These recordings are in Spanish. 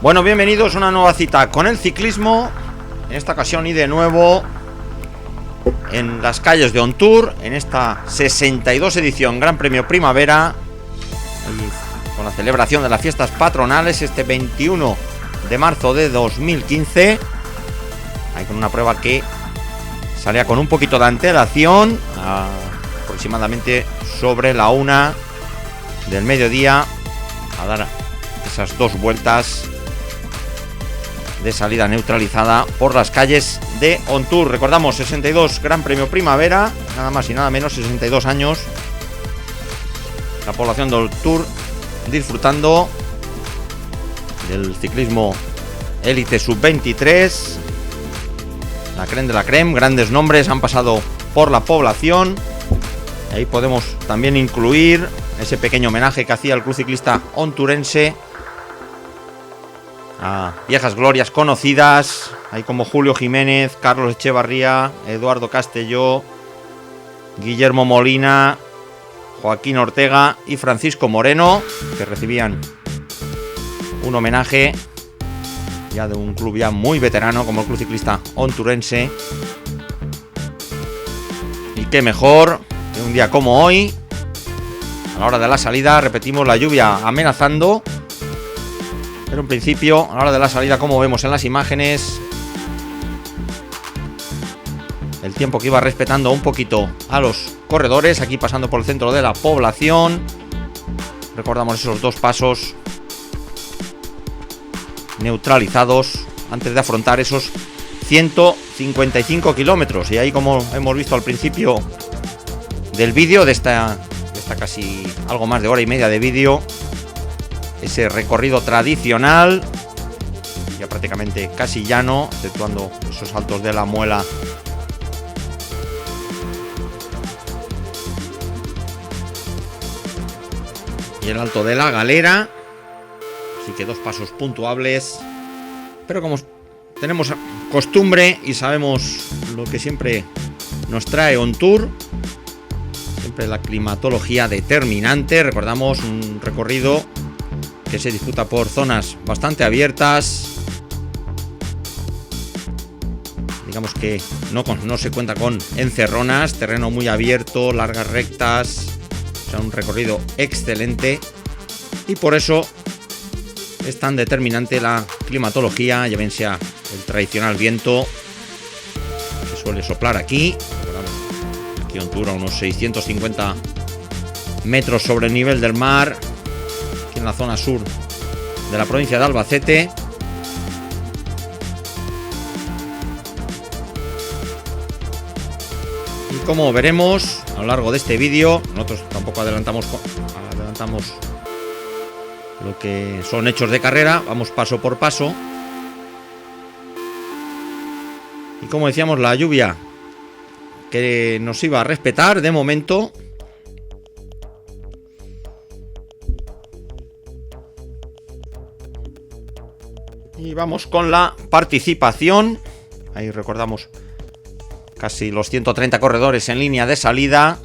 Bueno, bienvenidos a una nueva cita con el ciclismo. En esta ocasión y de nuevo en las calles de On-Tour, en esta 62 edición Gran Premio Primavera, con la celebración de las fiestas patronales este 21 de marzo de 2015. Hay con una prueba que salía con un poquito de antelación, aproximadamente sobre la 1 del mediodía, a dar esas dos vueltas de salida neutralizada por las calles de On-Tour. Recordamos, 62 Gran Premio Primavera, nada más y nada menos, 62 años. La población de On-Tour disfrutando del ciclismo élite sub-23. La crème de la crème, grandes nombres han pasado por la población. Ahí podemos también incluir ese pequeño homenaje que hacía el club ciclista onturense a viejas glorias conocidas, hay como Julio Jiménez, Carlos Echevarría, Eduardo Castelló, Guillermo Molina, Joaquín Ortega y Francisco Moreno, que recibían un homenaje ya de un club ya muy veterano como el club ciclista onturense. Y qué mejor que un día como hoy, a la hora de la salida, repetimos, la lluvia amenazando. Pero en principio, a la hora de la salida, como vemos en las imágenes, el tiempo que iba respetando un poquito a los corredores, aquí pasando por el centro de la población. Recordamos esos dos pasos neutralizados antes de afrontar esos 155 kilómetros. Y ahí, como hemos visto al principio del vídeo, de esta casi algo más de hora y media de vídeo, ese recorrido tradicional, ya prácticamente casi llano, exceptuando esos saltos de la Muela. Y el alto de la Galera. Así que dos pasos puntuables. Pero como tenemos costumbre y sabemos lo que siempre nos trae On-Tour, siempre la climatología determinante. Recordamos un recorrido que se disputa por zonas bastante abiertas. Digamos que no se cuenta con encerronas, terreno muy abierto, largas rectas, o sea, un recorrido excelente. Y por eso es tan determinante la climatología, ya bien sea el tradicional viento que suele soplar aquí. Aquí On-Tour a unos 650 metros sobre el nivel del mar, en la zona sur de la provincia de Albacete. Y como veremos a lo largo de este vídeo, nosotros tampoco adelantamos lo que son hechos de carrera, vamos paso por paso. Y como decíamos, la lluvia que nos iba a respetar de momento. Y vamos con la participación. Ahí recordamos casi los 130 corredores en línea de salida.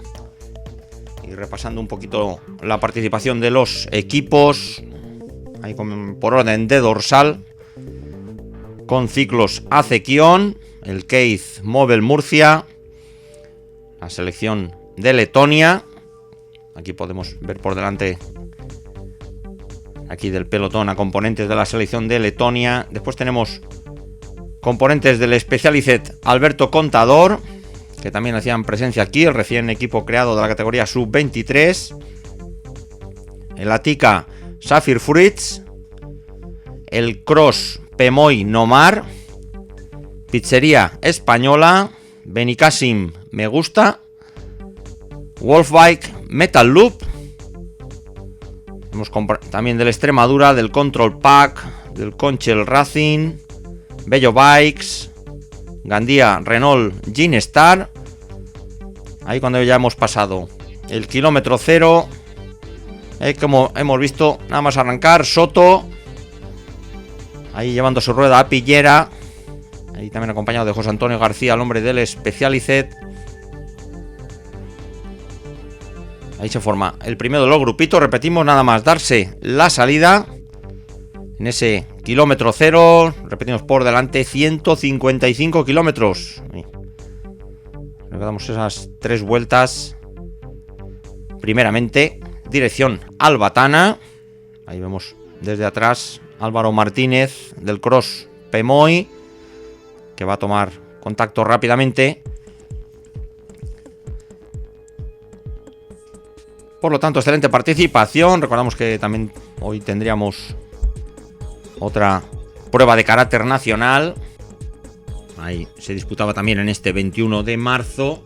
Y repasando un poquito la participación de los equipos. Ahí por orden de dorsal. Con Ciclos Acequión, el Keith Movel Murcia, la selección de Letonia. Aquí podemos ver por delante, aquí del pelotón, a componentes de la selección de Letonia. Después tenemos componentes del Specialized Alberto Contador, que también hacían presencia aquí, el recién equipo creado de la categoría sub-23. El Atica Safir Fruits, el Cross Pemoy Nomar, Pizzería Española, Benicassim Me Gusta, Wolfbike Metal Loop. Hemos también del Extremadura, del Control Pack, del Conchel Racing, Bello Bikes, Gandía Renault Ginestar. Ahí cuando ya hemos pasado el kilómetro cero, como hemos visto, nada más arrancar, Soto, ahí llevando su rueda a Pillera, ahí también acompañado de José Antonio García, el hombre del Specialized. Ahí se forma el primero de los grupitos. Repetimos, nada más darse la salida en ese kilómetro cero. Repetimos por delante 155 kilómetros. Recordamos esas 3 vueltas. Primeramente, dirección Albatana. Ahí vemos desde atrás Álvaro Martínez del Cross Pemoy, que va a tomar contacto rápidamente. Por lo tanto, excelente participación. Recordamos que también hoy tendríamos otra prueba de carácter nacional. Ahí se disputaba también en este 21 de marzo.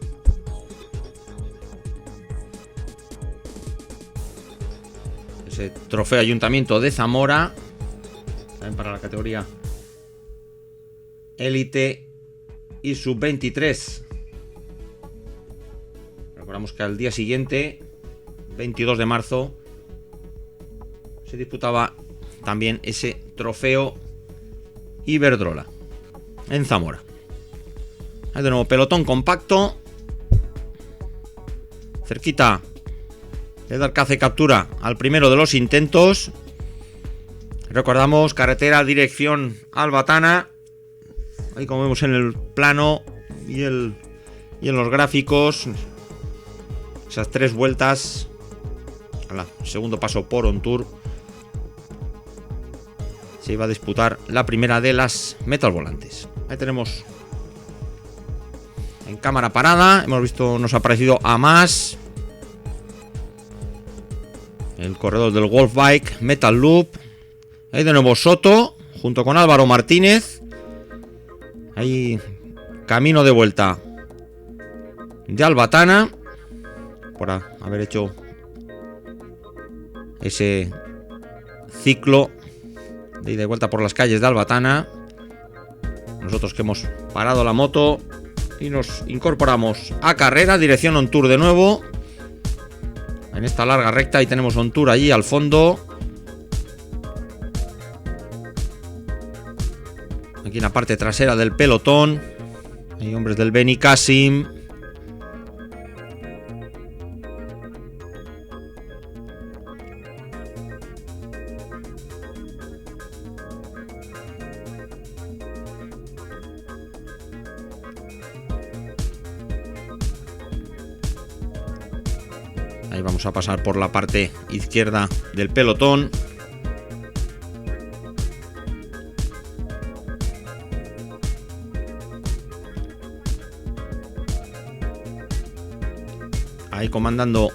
Ese trofeo Ayuntamiento de Zamora. También para la categoría élite y sub-23. Recordamos que al día siguiente, 22 de marzo, se disputaba también ese trofeo Iberdrola en Zamora. Hay de nuevo pelotón compacto, cerquita de dar caza y captura al primero de los intentos. Recordamos, carretera dirección Albatana. Ahí, como vemos en el plano y en los gráficos, esas 3 vueltas. Segundo paso por OnTour. Se iba a disputar la primera de las metas volantes. Ahí tenemos en cámara parada. Hemos visto, nos ha parecido a más el corredor del Wolf Bike Metal Loop. Ahí de nuevo Soto junto con Álvaro Martínez. Ahí camino de vuelta de Albatana por haber hecho ese ciclo de ida y vuelta por las calles de Albatana. Nosotros que hemos parado la moto y nos incorporamos a carrera, dirección OnTour de nuevo. En esta larga recta, ahí tenemos OnTour allí al fondo. Aquí en la parte trasera del pelotón hay hombres del Beni Kassim. Ahí vamos a pasar por la parte izquierda del pelotón. Ahí comandando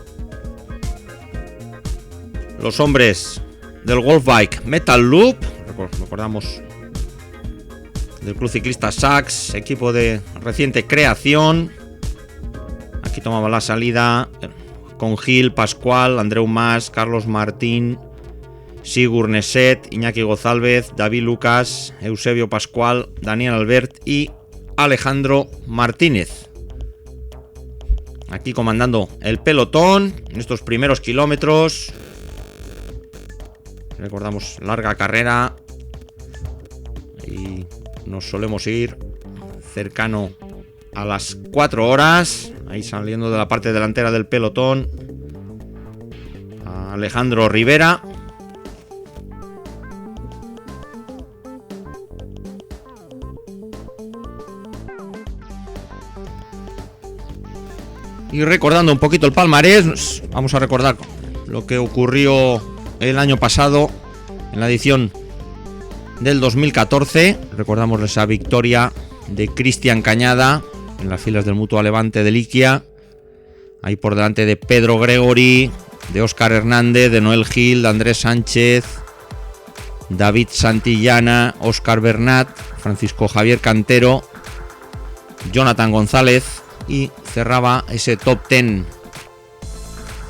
los hombres del Wolf Bike Metal Loop. Recordamos del Club Ciclista Sachs, equipo de reciente creación. Aquí tomaba la salida con Gil, Pascual, Andreu Mas, Carlos Martín, Sigur Neset, Iñaki Gozálvez, David Lucas, Eusebio Pascual, Daniel Albert y Alejandro Martínez. Aquí comandando el pelotón en estos primeros kilómetros. Recordamos, larga carrera y nos solemos ir cercano a las 4 horas. Ahí saliendo de la parte delantera del pelotón a Alejandro Rivera. Y recordando un poquito el palmarés, vamos a recordar lo que ocurrió el año pasado en la edición del 2014. Recordamos esa victoria de Cristian Cañada en las filas del Mutua Levante de Liquia. Ahí por delante de Pedro Gregory, de Óscar Hernández, de Noel Gil, de Andrés Sánchez, David Santillana, Óscar Bernat, Francisco Javier Cantero, Jonathan González. Y cerraba ese top 10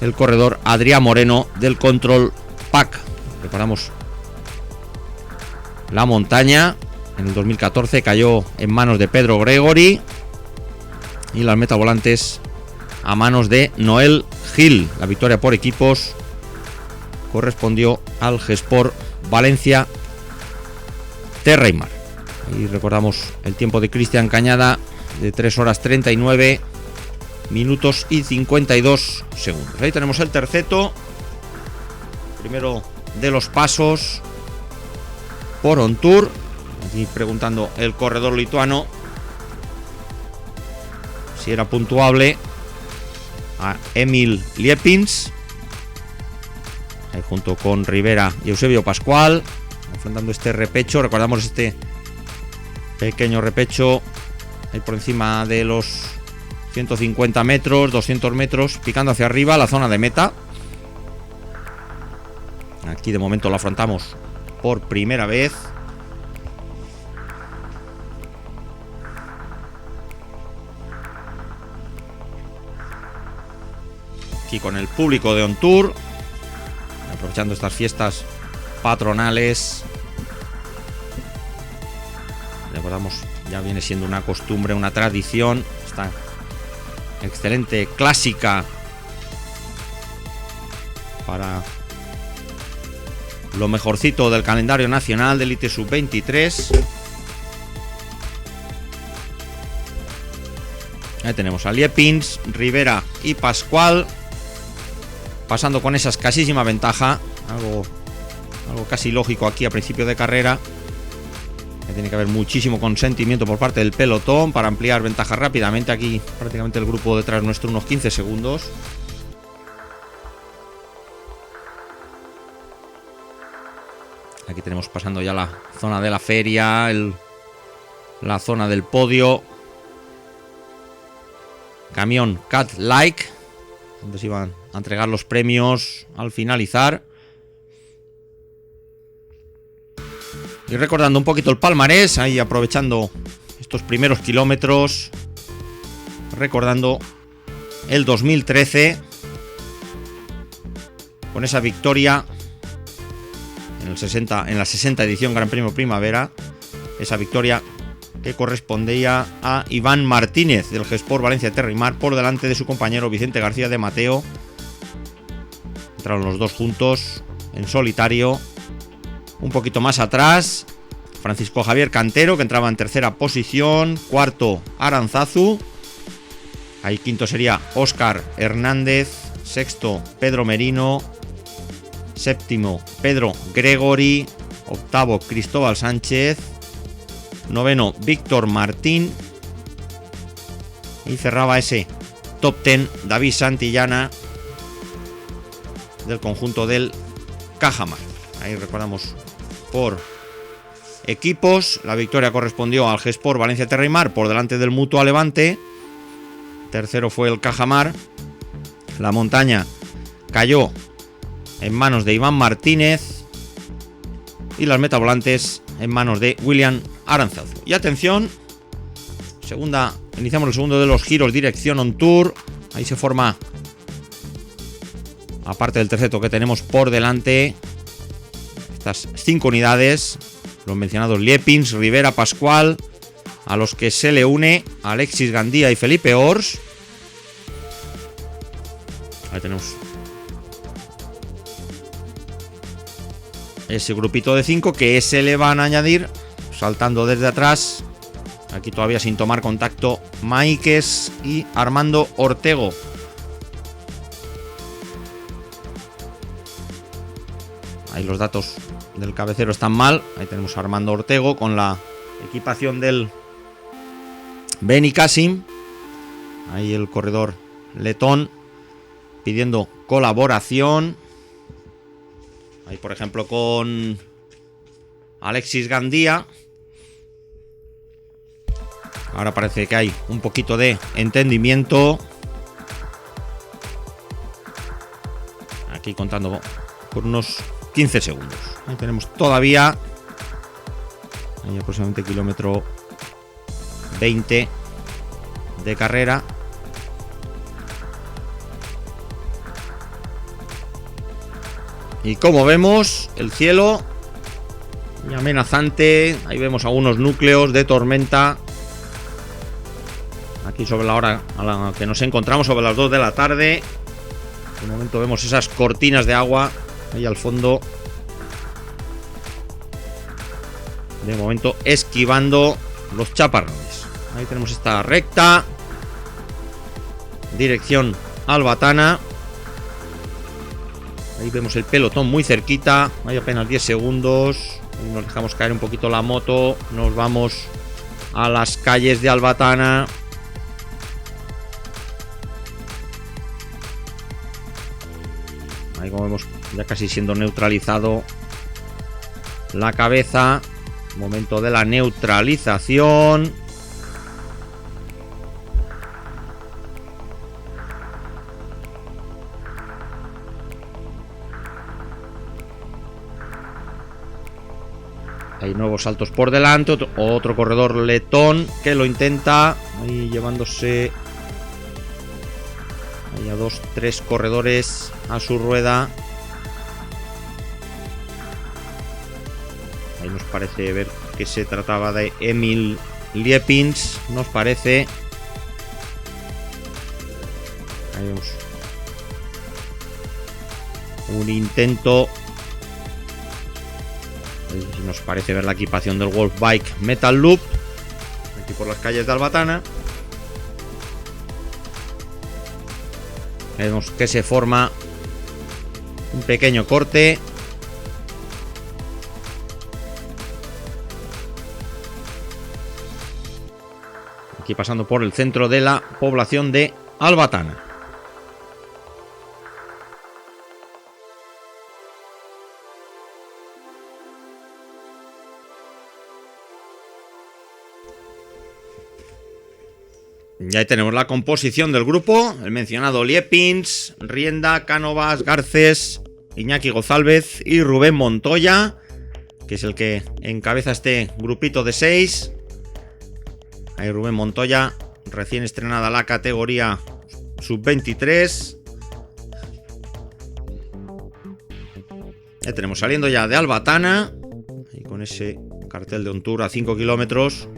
el corredor Adrián Moreno del Control Pack. Preparamos la montaña. En el 2014 cayó en manos de Pedro Gregory. Y las metavolantes a manos de Noel Gil. La victoria por equipos correspondió al G-Sport Valencia Terra y Mar. Y recordamos el tiempo de Cristian Cañada de 3 horas 39 minutos y 52 segundos. Ahí tenemos el terceto, primero de los pasos. por OnTour. Aquí preguntando el corredor lituano si era puntuable a Emil Liepins, ahí junto con Rivera y Eusebio Pascual, enfrentando este repecho. Recordamos este pequeño repecho ahí por encima de los 150 metros, 200 metros, picando hacia arriba la zona de meta. Aquí de momento lo afrontamos por primera vez. Aquí con el público de OnTour, aprovechando estas fiestas patronales. Recordamos, ya viene siendo una costumbre, una tradición, esta excelente clásica para lo mejorcito del calendario nacional de Elite Sub-23. Ahí tenemos a Liepins, Rivera y Pascual pasando con esa escasísima ventaja, algo casi lógico aquí a principio de carrera. Tiene que haber muchísimo consentimiento por parte del pelotón para ampliar ventaja rápidamente. Aquí prácticamente el grupo detrás nuestro unos 15 segundos. Aquí tenemos pasando ya la zona de la feria, la zona del podio. Camión Cat Like, donde se iban a entregar los premios al finalizar. Y recordando un poquito el palmarés, ahí aprovechando estos primeros kilómetros, recordando el 2013, con esa victoria en la 60 edición Gran Premio Primavera, esa victoria que correspondía a Iván Martínez del G-Sport Valencia Terrimar por delante de su compañero Vicente García de Mateo. Entraron los dos juntos en solitario. Un poquito más atrás, Francisco Javier Cantero, que entraba en tercera posición. Cuarto, Aranzazu. Ahí quinto sería Óscar Hernández. Sexto, Pedro Merino. Séptimo, Pedro Gregori. Octavo, Cristóbal Sánchez. Noveno, Víctor Martín. Y cerraba ese top 10 David Santillana del conjunto del Cajamar. Ahí recordamos por equipos. La victoria correspondió al G-Sport Valencia Terrimar por delante del Mutua Levante. Tercero fue el Cajamar. La montaña cayó en manos de Iván Martínez. Y las metavolantes en manos de William Aranzazu. Y atención, iniciamos el segundo de los giros, dirección OnTour. Ahí se forma, aparte del terceto que tenemos por delante, estas 5 unidades, los mencionados Liepins, Rivera, Pascual, a los que se le une Alexis Gandía y Felipe Ors. Ahí tenemos ese grupito de 5 que se le van a añadir saltando desde atrás. Aquí todavía sin tomar contacto Maíquez y Armando Ortego. Ahí los datos del cabecero están mal. Ahí tenemos a Armando Ortego con la equipación del Beni Kasim. Ahí el corredor letón pidiendo colaboración. Ahí por ejemplo con Alexis Gandía. Ahora parece que hay un poquito de entendimiento. Aquí contando por unos 15 segundos. Ahí tenemos todavía, ahí aproximadamente kilómetro 20 de carrera. Y como vemos, el cielo muy amenazante. Ahí vemos algunos núcleos de tormenta. Aquí sobre la hora a la que nos encontramos, sobre las 2 de la tarde. De momento vemos esas cortinas de agua ahí al fondo. De momento esquivando los chaparrones. Ahí tenemos esta recta. Dirección Albatana. Ahí vemos el pelotón muy cerquita. Hay apenas 10 segundos. Ahí nos dejamos caer un poquito la moto. Nos vamos a las calles de Albatana. Ahí como vemos ya casi siendo neutralizado la cabeza. Momento de la neutralización. Hay nuevos saltos por delante. Otro corredor letón que lo intenta. Ahí llevándose ahí a 2-3 corredores a su rueda. Ahí nos parece ver que se trataba de Emil Liepins. Nos parece. Ahí vemos un intento. Nos parece ver la equipación del Wolfbike Metal Loop aquí por las calles de Albatana. Vemos que se forma un pequeño corte. Aquí pasando por el centro de la población de Albatana. Y ahí tenemos la composición del grupo. El mencionado Liepins, Rienda, Cánovas, Garces, Iñaki González y Rubén Montoya, que es el que encabeza este grupito de 6. Ahí Rubén Montoya, recién estrenada la categoría sub-23. Ahí tenemos saliendo ya de Albatana. Y con ese cartel de On Tour a 5 kilómetros.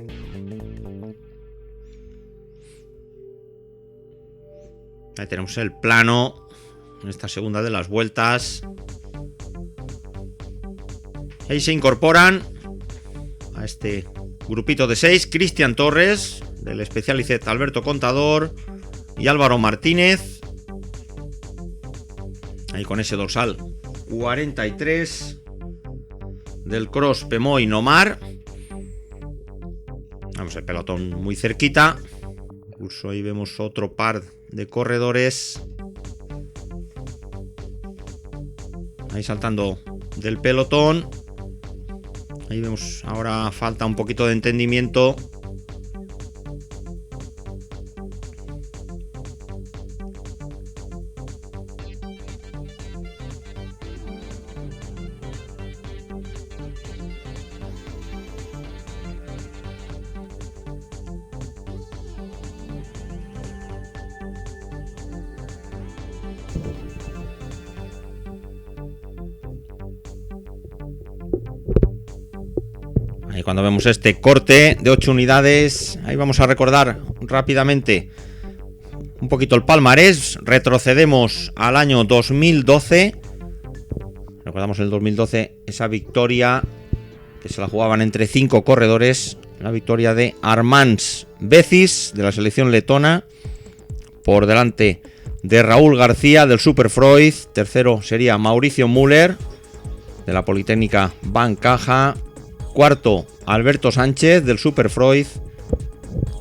Ahí tenemos el plano en esta segunda de las vueltas. Ahí se incorporan a este grupito de 6 Cristian Torres, del Specialized Alberto Contador, y Álvaro Martínez. Ahí con ese dorsal 43 del Cross Pemoy Nomar. Vamos, el pelotón muy cerquita. Incluso ahí vemos otro par de corredores ahí saltando del pelotón. Ahí vemos, ahora falta un poquito de entendimiento. Ahí cuando vemos este corte de 8 unidades, ahí vamos a recordar rápidamente un poquito el palmarés. Retrocedemos al año 2012. Recordamos el 2012, esa victoria que se la jugaban entre 5 corredores. La victoria de Armand Becis, de la selección letona, por delante de Raúl García, del Superfreud. Tercero sería Mauricio Müller, de la Politécnica Bancaja. Cuarto, Alberto Sánchez, del Superfreud.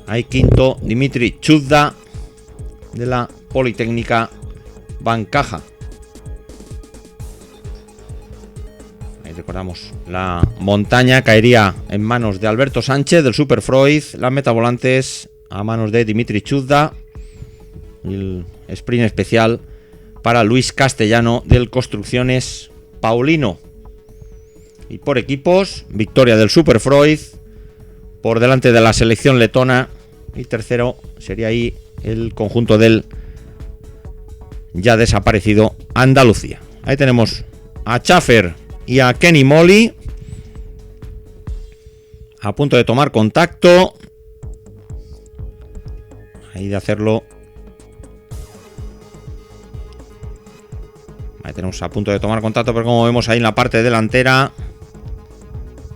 Ahí quinto, Dimitri Chuzda, de la Politécnica Bancaja. Ahí recordamos, la montaña caería en manos de Alberto Sánchez, del Superfreud. Las metavolantes a manos de Dimitri Chuzda. Y el sprint especial para Luis Castellano, del Construcciones Paulino. Y por equipos, victoria del Superfreud por delante de la selección letona. Y tercero sería ahí el conjunto del ya desaparecido Andalucía. Ahí tenemos a Schaffer y a Kenny Molly a punto de tomar contacto. Ahí de hacerlo. Ahí tenemos a punto de tomar contacto, pero como vemos ahí en la parte delantera,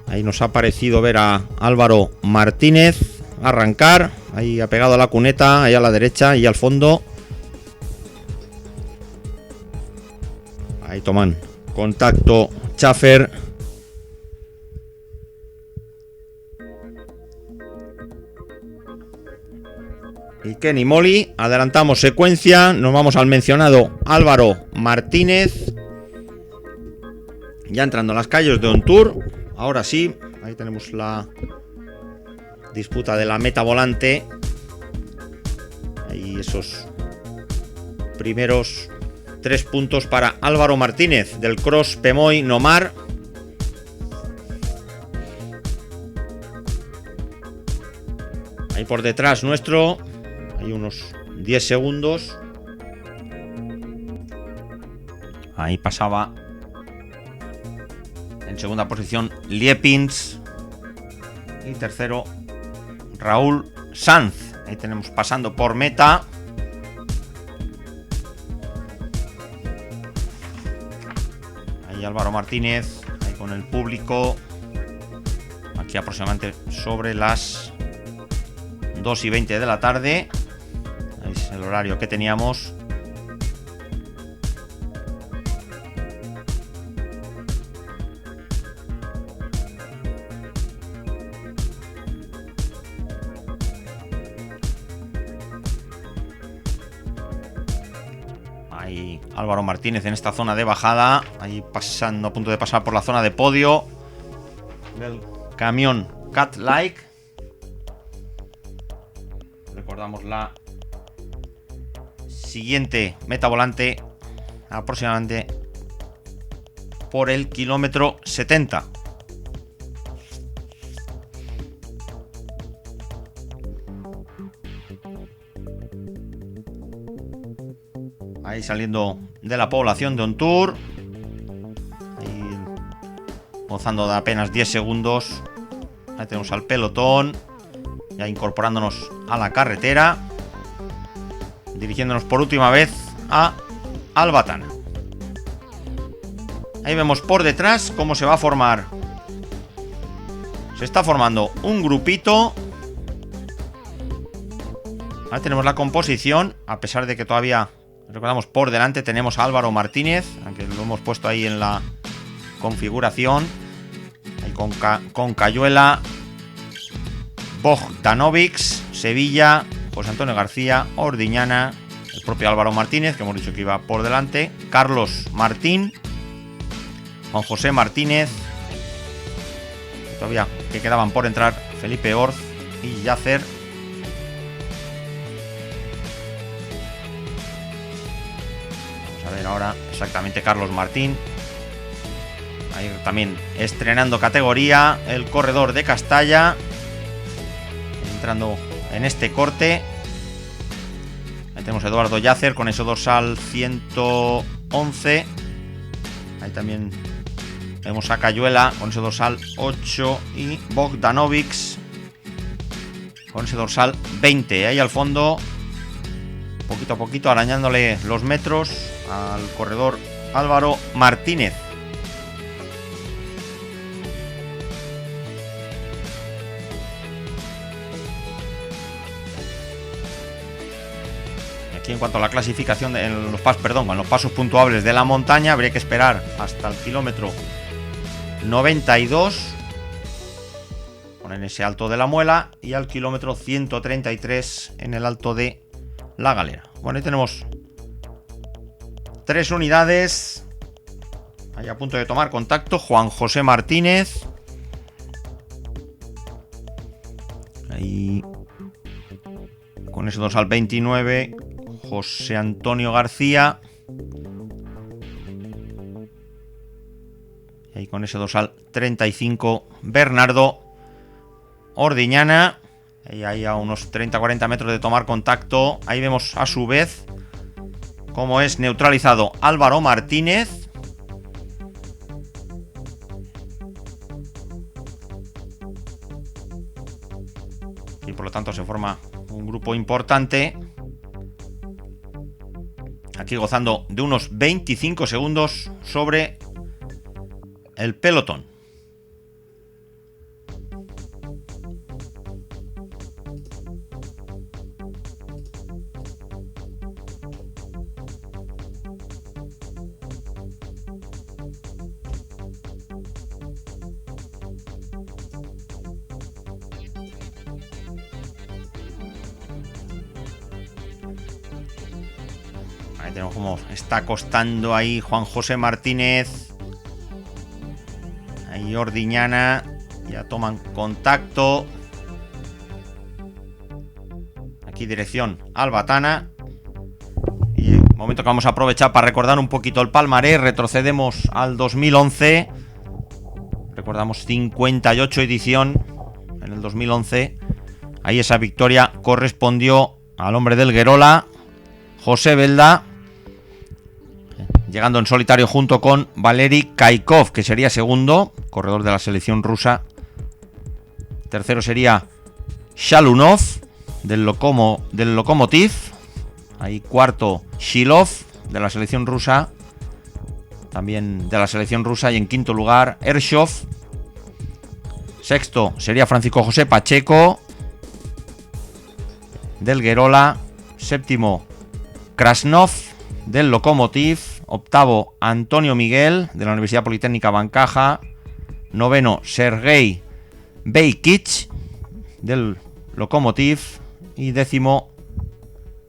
ahí nos ha parecido ver a Álvaro Martínez arrancar. Ahí ha pegado a la cuneta, ahí a la derecha y al fondo. Ahí toman contacto Schaffer y Kenny Molly. Adelantamos secuencia, nos vamos al mencionado Álvaro Martínez, ya entrando a las calles de Ontour. Ahora sí, ahí tenemos la disputa de la meta volante. Ahí esos primeros 3 puntos para Álvaro Martínez del Cross Pemoy Nomar. Ahí por detrás nuestro, hay unos 10 segundos. Ahí pasaba en segunda posición Liepins y tercero Raúl Sanz. Ahí tenemos pasando por meta. Ahí Álvaro Martínez, ahí con el público. Aquí aproximadamente sobre las 2:20 de la tarde. Ahí es el horario que teníamos. Ahí Álvaro Martínez en esta zona de bajada, ahí pasando, a punto de pasar por la zona de podio del camión Cat Like. Recordamos la siguiente meta volante aproximadamente por el kilómetro 70. Ahí saliendo de la población de Ontour, ahí gozando de apenas 10 segundos. Ahí tenemos al pelotón, ya incorporándonos a la carretera, dirigiéndonos por última vez a Albatana. Ahí vemos por detrás cómo se va a formar. Se está formando un grupito. Ahí tenemos la composición, a pesar de que todavía, recordamos, por delante tenemos a Álvaro Martínez, aunque lo hemos puesto ahí en la configuración. Ahí con Cayuela, Bogdanovics, Sevilla, José Antonio García, Ordiñana, el propio Álvaro Martínez, que hemos dicho que iba por delante, Carlos Martín, Juan José Martínez, todavía que quedaban por entrar Felipe Orz y Yacer. Vamos a ver ahora exactamente Carlos Martín. Ahí también estrenando categoría el corredor de Castalla, entrando en este corte. Ahí tenemos a Eduardo Yacer con ese dorsal 111. Ahí también vemos a Cayuela con ese dorsal 8 y Bogdanovics con ese dorsal 20. Ahí al fondo, poquito a poquito, arañándole los metros al corredor Álvaro Martínez. En cuanto a la clasificación en los pasos puntuables de la montaña, habría que esperar hasta el kilómetro 92 en ese alto de la Muela y al kilómetro 133 en el alto de la Galera. Bueno, ahí tenemos 3 unidades ahí a punto de tomar contacto. Juan José Martínez, ahí con ese dorsal 29, José Antonio García, y ahí con ese dorsal 35, Bernardo Ordiñana. Y ahí a unos 30-40 metros de tomar contacto, ahí vemos a su vez cómo es neutralizado Álvaro Martínez. Y por lo tanto se forma un grupo importante, aquí gozando de unos 25 segundos sobre el pelotón. Ahí tenemos como está acostando ahí Juan José Martínez. Ahí Ordiñana. Ya toman contacto. Aquí dirección Albatana. Y momento que vamos a aprovechar para recordar un poquito el palmarés. Retrocedemos al 2011. Recordamos 58 edición en el 2011. Ahí esa victoria correspondió al hombre del Guerola, José Belda, llegando en solitario junto con Valery Kaikov, que sería segundo, corredor de la selección rusa. Tercero sería Shalunov del Lokomotiv. Ahí cuarto Shilov de la selección rusa, también de la selección rusa. Y en quinto lugar Ershov. Sexto sería Francisco José Pacheco del Guerola. Séptimo Krasnov del Lokomotiv. Octavo Antonio Miguel de la Universidad Politécnica Bancaja. Noveno Sergei Beikich del Lokomotiv. Y décimo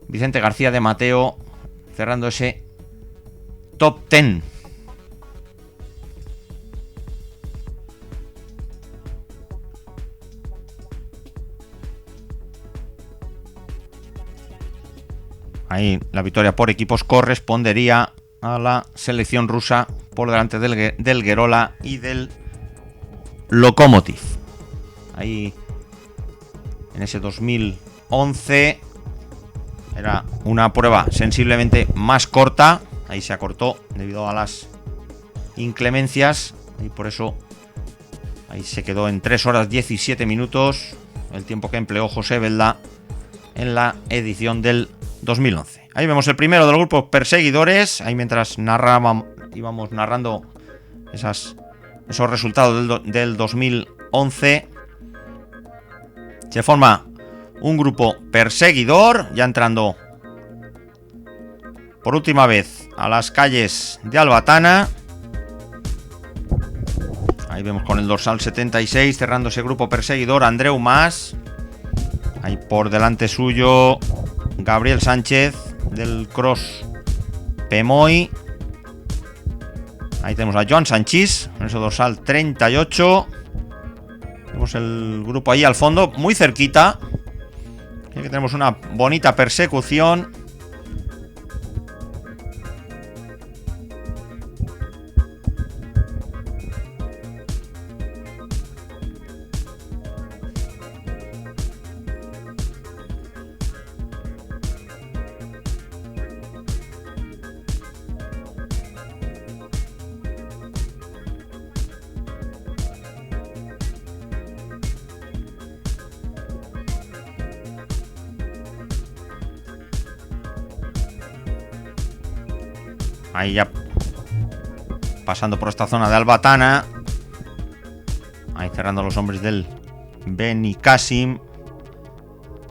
Vicente García de Mateo, cerrando ese top 10. Ahí la victoria por equipos correspondería a la selección rusa por delante del Guerola y del Lokomotiv. Ahí en ese 2011 era una prueba sensiblemente más corta. Ahí se acortó debido a las inclemencias y por eso ahí se quedó en 3 horas 17 minutos el tiempo que empleó José Belda en la edición del 2011. Ahí vemos el primero de los grupos perseguidores. Ahí mientras íbamos narrando esos resultados del 2011. Se forma un grupo perseguidor, ya entrando por última vez a las calles de Albatana. Ahí vemos con el dorsal 76 cerrando ese grupo perseguidor Andreu Mas. Ahí por delante suyo Gabriel Sánchez del Cross Pemoy. Ahí tenemos a Joan Sanchís con ese dorsal 38. Tenemos el grupo ahí al fondo, muy cerquita. Aquí tenemos una bonita persecución. Ahí ya pasando por esta zona de Albatana. Ahí cerrando los hombres del Benicàssim,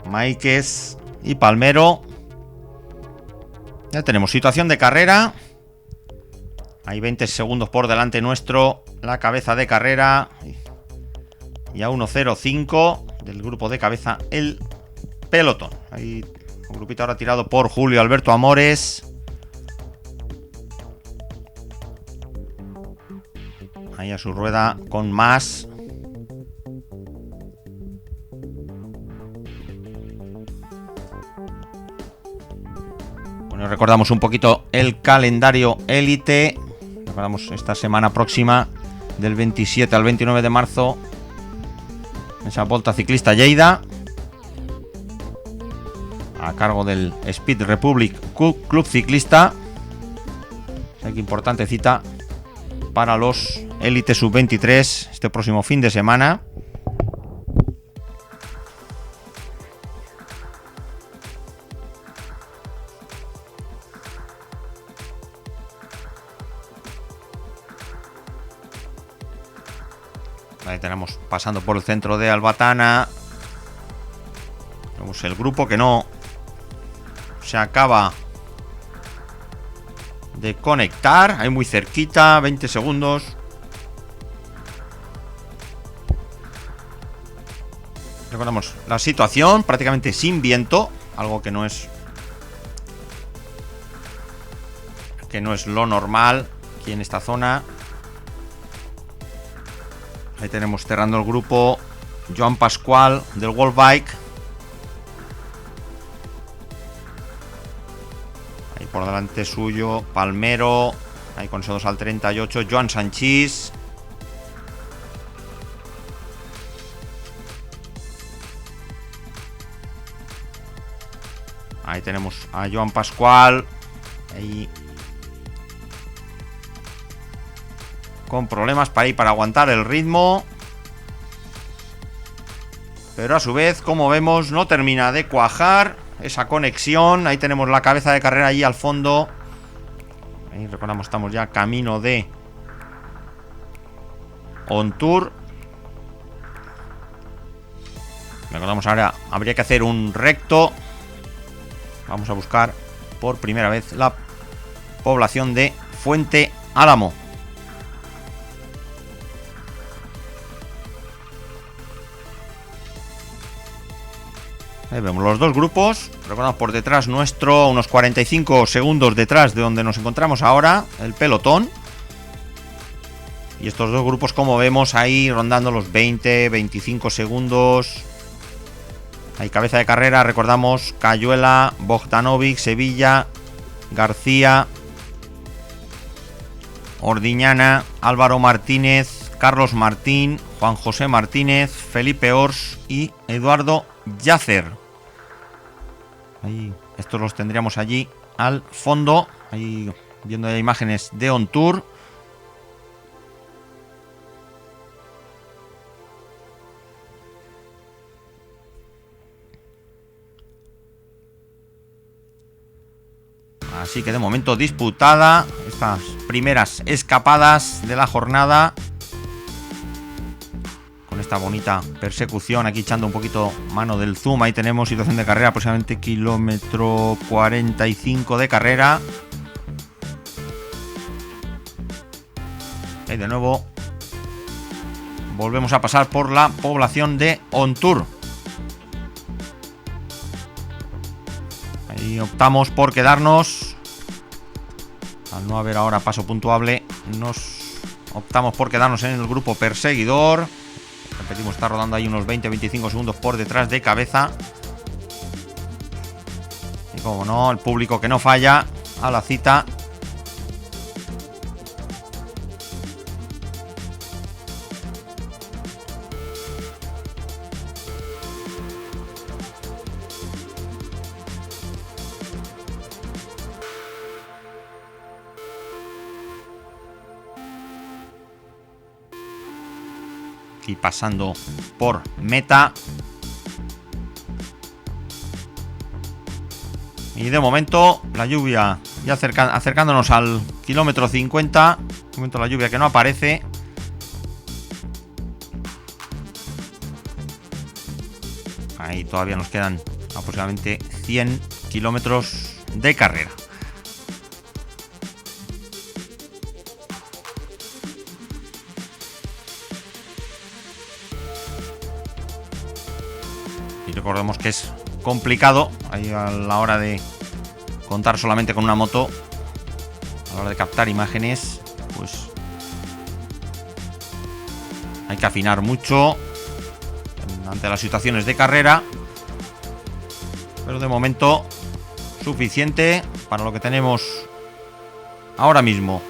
Máiquez y Palmero. Ya tenemos situación de carrera. Hay 20 segundos por delante nuestro, la cabeza de carrera. Y a 1.05 del grupo de cabeza el pelotón. Ahí un grupito ahora tirado por Julio Alberto Amores. Ahí a su rueda con Mas. Bueno, recordamos un poquito el calendario élite. Recordamos esta semana próxima, del 27 al 29 de marzo, esa Volta Ciclista Lleida, a cargo del Speed Republic Club Ciclista. Aquí importante cita para los Élite Sub-23 este próximo fin de semana. Ahí tenemos pasando por el centro de Albatana. Tenemos el grupo que no se acaba de conectar. Ahí muy cerquita, 20 segundos. Recordamos la situación, prácticamente sin viento, algo que no es que no es lo normal aquí en esta zona. Ahí tenemos cerrando el grupo Joan Pascual del World Bike. Ahí por delante suyo Palmero. Ahí con esos 2 al 38 Joan Sanchís. Ahí tenemos a Joan Pascual. Ahí con problemas para aguantar el ritmo. Pero a su vez, como vemos, no termina de cuajar esa conexión. Ahí tenemos la cabeza de carrera allí al fondo. Ahí recordamos, estamos ya camino de Ontour. Recordamos, ahora habría que hacer un recto. Vamos a buscar por primera vez la población de Fuente Álamo. Ahí vemos los dos grupos. Recordamos por detrás nuestro, unos 45 segundos detrás de donde nos encontramos ahora, el pelotón. Y estos dos grupos, como vemos, ahí rondando los 20, 25 segundos. Ahí cabeza de carrera, recordamos, Cayuela, Bogdanovic, Sevilla, García, Ordiñana, Álvaro Martínez, Carlos Martín, Juan José Martínez, Felipe Ors y Eduardo Yacer. Ahí, estos los tendríamos allí al fondo, ahí viendo ya imágenes de Ontour. Así que de momento disputada estas primeras escapadas de la jornada. Con esta bonita persecución, aquí echando un poquito mano del zoom. Ahí tenemos situación de carrera, aproximadamente kilómetro 45 de carrera. Y de nuevo volvemos a pasar por la población de Ontour. Ahí optamos por quedarnos. Al no haber ahora paso puntuable, optamos por quedarnos en el grupo perseguidor. Repetimos, está rodando ahí unos 20-25 segundos por detrás de cabeza. Y como no, el público que no falla a la cita. Y pasando por meta. Y de momento la lluvia ya acercándonos al kilómetro 50. De momento la lluvia que no aparece. Ahí todavía nos quedan aproximadamente 100 kilómetros de carrera. Y recordemos que es complicado ahí a la hora de contar solamente con una moto, a la hora de captar imágenes, pues hay que afinar mucho ante las situaciones de carrera, pero de momento suficiente para lo que tenemos ahora mismo.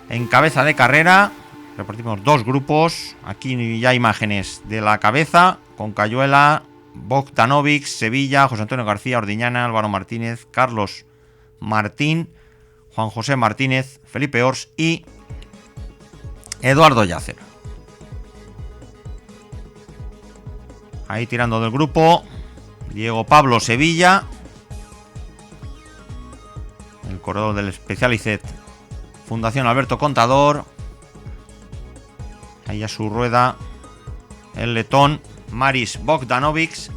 En cabeza de carrera repartimos dos grupos. Aquí ya imágenes de la cabeza con Cayuela, Bogdanovic, Sevilla, José Antonio García, Ordiñana, Álvaro Martínez, Carlos Martín, Juan José Martínez, Felipe Ors y Eduardo Yacer. Ahí tirando del grupo Diego Pablo Sevilla, el corredor del Specialized Fundación Alberto Contador. Ahí a su rueda el letón Maris Bogdanovic.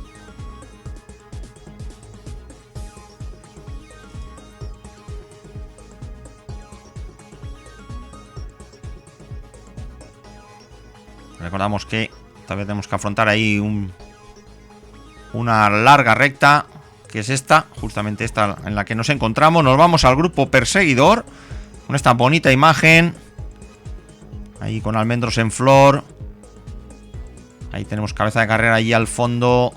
Recordamos que todavía tenemos que afrontar ahí una larga recta que es esta, justamente esta en la que nos encontramos. Nos vamos al grupo perseguidor, con esta bonita imagen, ahí con almendros en flor. Ahí tenemos cabeza de carrera allí al fondo.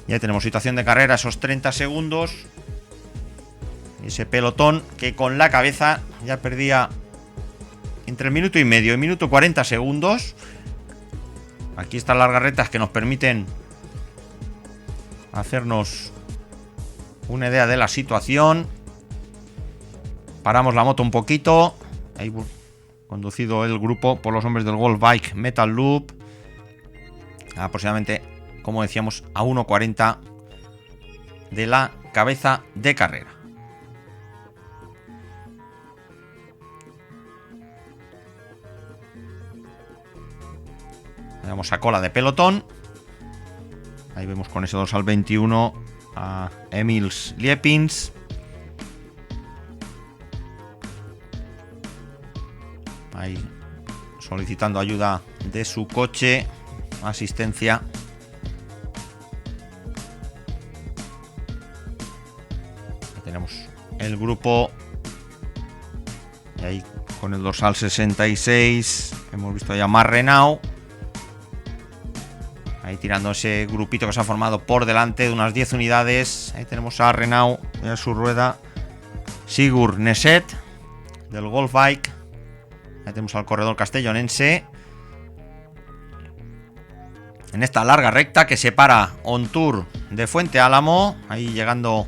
Ya tenemos situación de carrera, esos 30 segundos. Ese pelotón que con la cabeza ya perdía entre el minuto y medio y minuto 40 segundos. Aquí están las garretas que nos permiten hacernos una idea de la situación. Paramos la moto un poquito. Ahí conducido el grupo por los hombres del Golf Bike Metal Loop. Aproximadamente, como decíamos, a 1:40 de la cabeza de carrera. Vamos a cola de pelotón. Ahí vemos con ese dorsal 21 a Emils Liepins. Ahí solicitando ayuda de su coche. Asistencia. Ahí tenemos el grupo. Y ahí con el dorsal 66 hemos visto ya más Renault. Ahí tirando ese grupito que se ha formado por delante de unas 10 unidades. Ahí tenemos a Renault en su rueda. Sigur Neset del Golf Bike. Ahí tenemos al corredor castellonense. En esta larga recta que separa Ontour de Fuente Álamo. Ahí llegando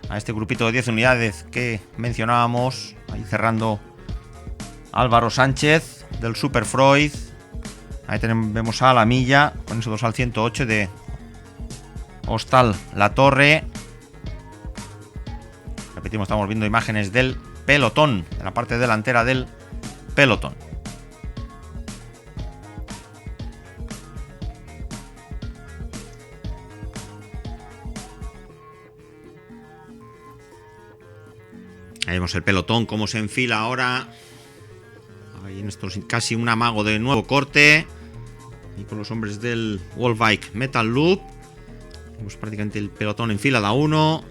a este grupito de 10 unidades que mencionábamos. Ahí cerrando Álvaro Sánchez del Super Freud. Ahí vemos a la milla con ese dorsal 108 de Hostal La Torre. Repetimos, estamos viendo imágenes del pelotón, de la parte delantera del pelotón. Ahí vemos el pelotón, cómo se enfila ahora. Ahí en esto casi un amago de nuevo corte. Y con los hombres del Golf Bike Metal Loop. Vemos prácticamente el pelotón en fila de 1.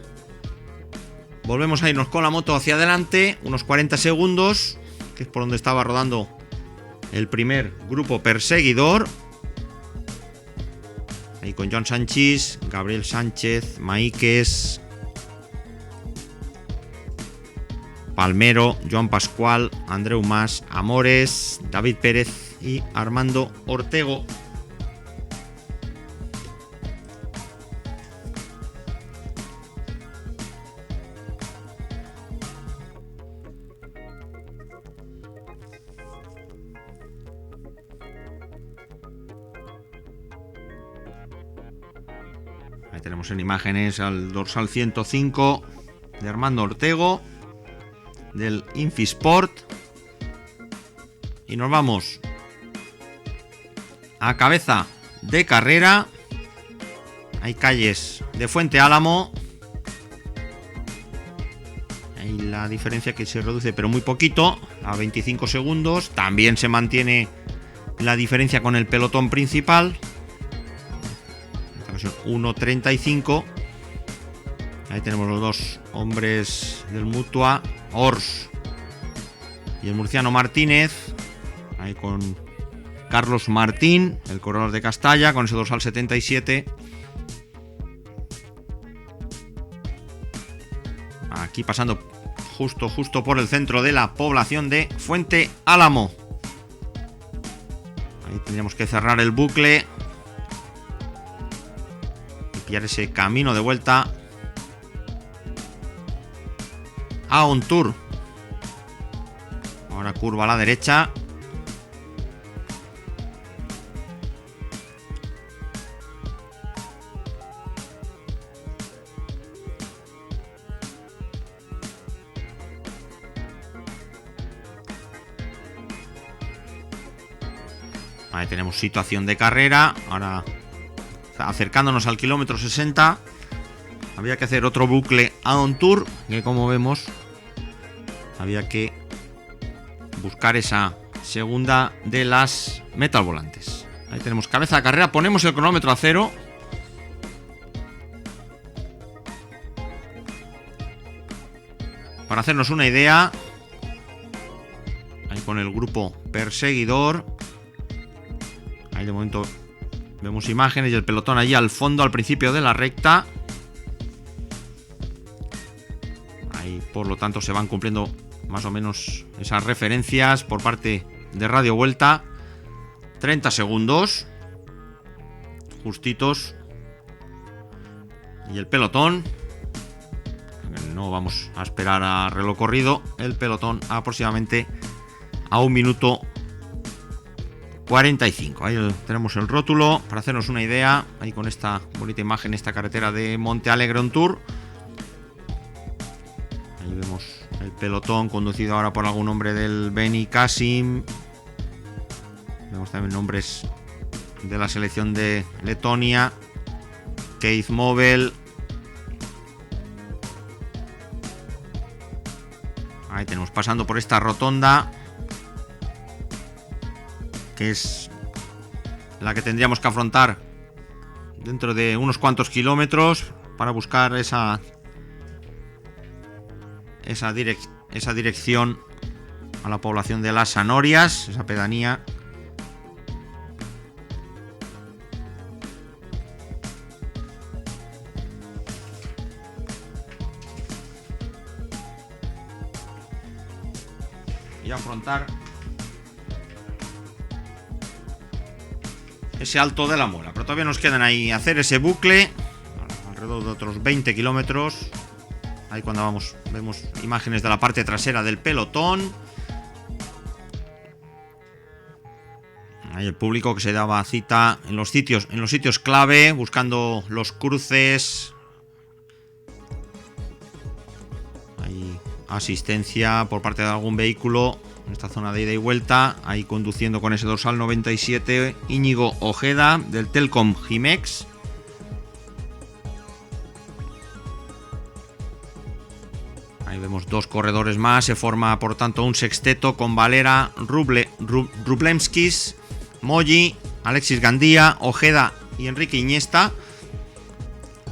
Volvemos a irnos con la moto hacia adelante. Unos 40 segundos. Que es por donde estaba rodando el primer grupo perseguidor. Ahí con Joan Sánchez, Gabriel Sánchez, Maíquez, Palmero, Joan Pascual, Andreu Mas, Amores, David Pérez y Armando Ortego. Ahí tenemos en imágenes al dorsal 105 de Armando Ortego del Infisport. Y nos vamos a cabeza de carrera. Hay calles de Fuente Álamo. Ahí la diferencia que se reduce pero muy poquito, a 25 segundos. También se mantiene la diferencia con el pelotón principal. En esta ocasión 1:35. Ahí tenemos los dos hombres del Mutua, Ors y el murciano Martínez. Ahí con Carlos Martín, el corredor de Castalla, con ese dorsal 77. Aquí pasando justo por el centro de la población de Fuente Álamo. Ahí tendríamos que cerrar el bucle y pillar ese camino de vuelta a Ontour. Ahora curva a la derecha. Ahí tenemos situación de carrera. Ahora acercándonos al kilómetro 60. Había que hacer otro bucle a Ontour, que como vemos había que buscar esa segunda de las metal volantes. Ahí tenemos cabeza de carrera. Ponemos el cronómetro a 0. para hacernos una idea, ahí con el grupo perseguidor, ahí de momento vemos imágenes y el pelotón allí al fondo, al principio de la recta. Ahí, por lo tanto, se van cumpliendo más o menos esas referencias por parte de Radio Vuelta. 30 segundos justitos. Y el pelotón, no vamos a esperar a reloj corrido, el pelotón aproximadamente a 1 minuto 45. Ahí tenemos el rótulo para hacernos una idea. Ahí con esta bonita imagen, esta carretera de Monte Alegre On Tour. Ahí vemos el pelotón conducido ahora por algún hombre del Beni Kasim. Vemos también nombres de la selección de Letonia, Keith Mobel. Ahí tenemos pasando por esta rotonda, que es la que tendríamos que afrontar dentro de unos cuantos kilómetros para buscar esa dirección a la población de Las Anorias, esa pedanía. Y afrontar ese Alto de la Muela. Pero todavía nos quedan ahí hacer ese bucle, alrededor de otros 20 kilómetros. Ahí cuando vemos imágenes de la parte trasera del pelotón. Ahí el público que se daba cita en los sitios clave, buscando los cruces. Ahí asistencia por parte de algún vehículo en esta zona de ida y vuelta. Ahí conduciendo con ese dorsal 97 Íñigo Ojeda del Telkom Jimex. Ahí vemos dos corredores más. Se forma por tanto un sexteto con Valera, Rublemskis, Moji, Alexis Gandía, Ojeda y Enrique Iniesta.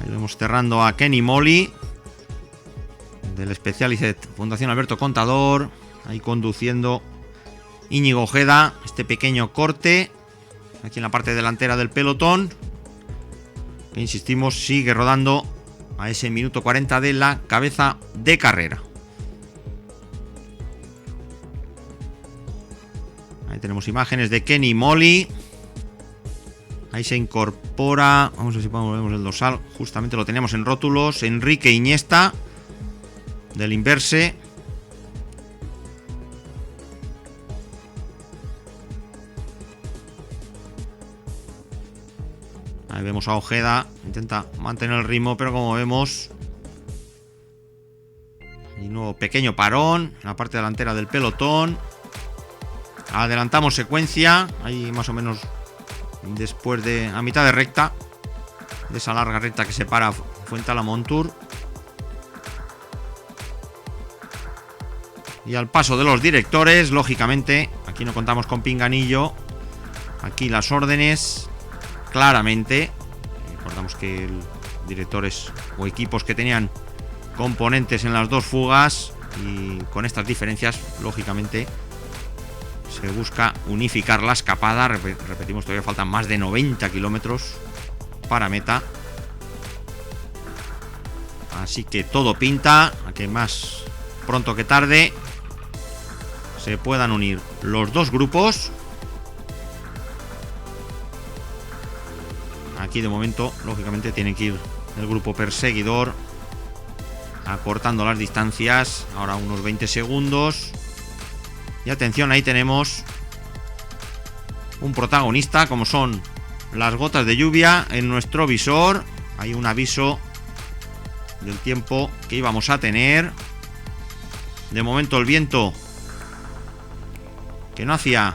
Ahí vemos cerrando a Kenny Molly del Specialized Fundación Alberto Contador. Ahí conduciendo Íñigo Ojeda este pequeño corte aquí en la parte delantera del pelotón, que insistimos sigue rodando a ese minuto 40 de la cabeza de carrera. Ahí tenemos imágenes de Kenny Molly. Ahí se incorpora, vamos a ver si podemos ver el dorsal, justamente lo teníamos en rótulos, Enrique Iniesta del Inverse. Ahí vemos a Ojeda, intenta mantener el ritmo, pero como vemos, hay un nuevo pequeño parón en la parte delantera del pelotón. Adelantamos secuencia, ahí más o menos después de a mitad de recta, de esa larga recta que separa Fuentealba Tour. Y al paso de los directores, lógicamente, aquí no contamos con pinganillo. Aquí las órdenes, claramente. Recordamos que directores o equipos que tenían componentes en las dos fugas, y con estas diferencias, lógicamente, se busca unificar la escapada. Repetimos, todavía faltan más de 90 kilómetros para meta. Así que todo pinta a que más pronto que tarde se puedan unir los dos grupos. Aquí de momento, lógicamente, tiene que ir el grupo perseguidor acortando las distancias. Ahora unos 20 segundos. Y atención, ahí tenemos un protagonista, como son las gotas de lluvia en nuestro visor. Hay un aviso del tiempo que íbamos a tener. De momento el viento, que no hacía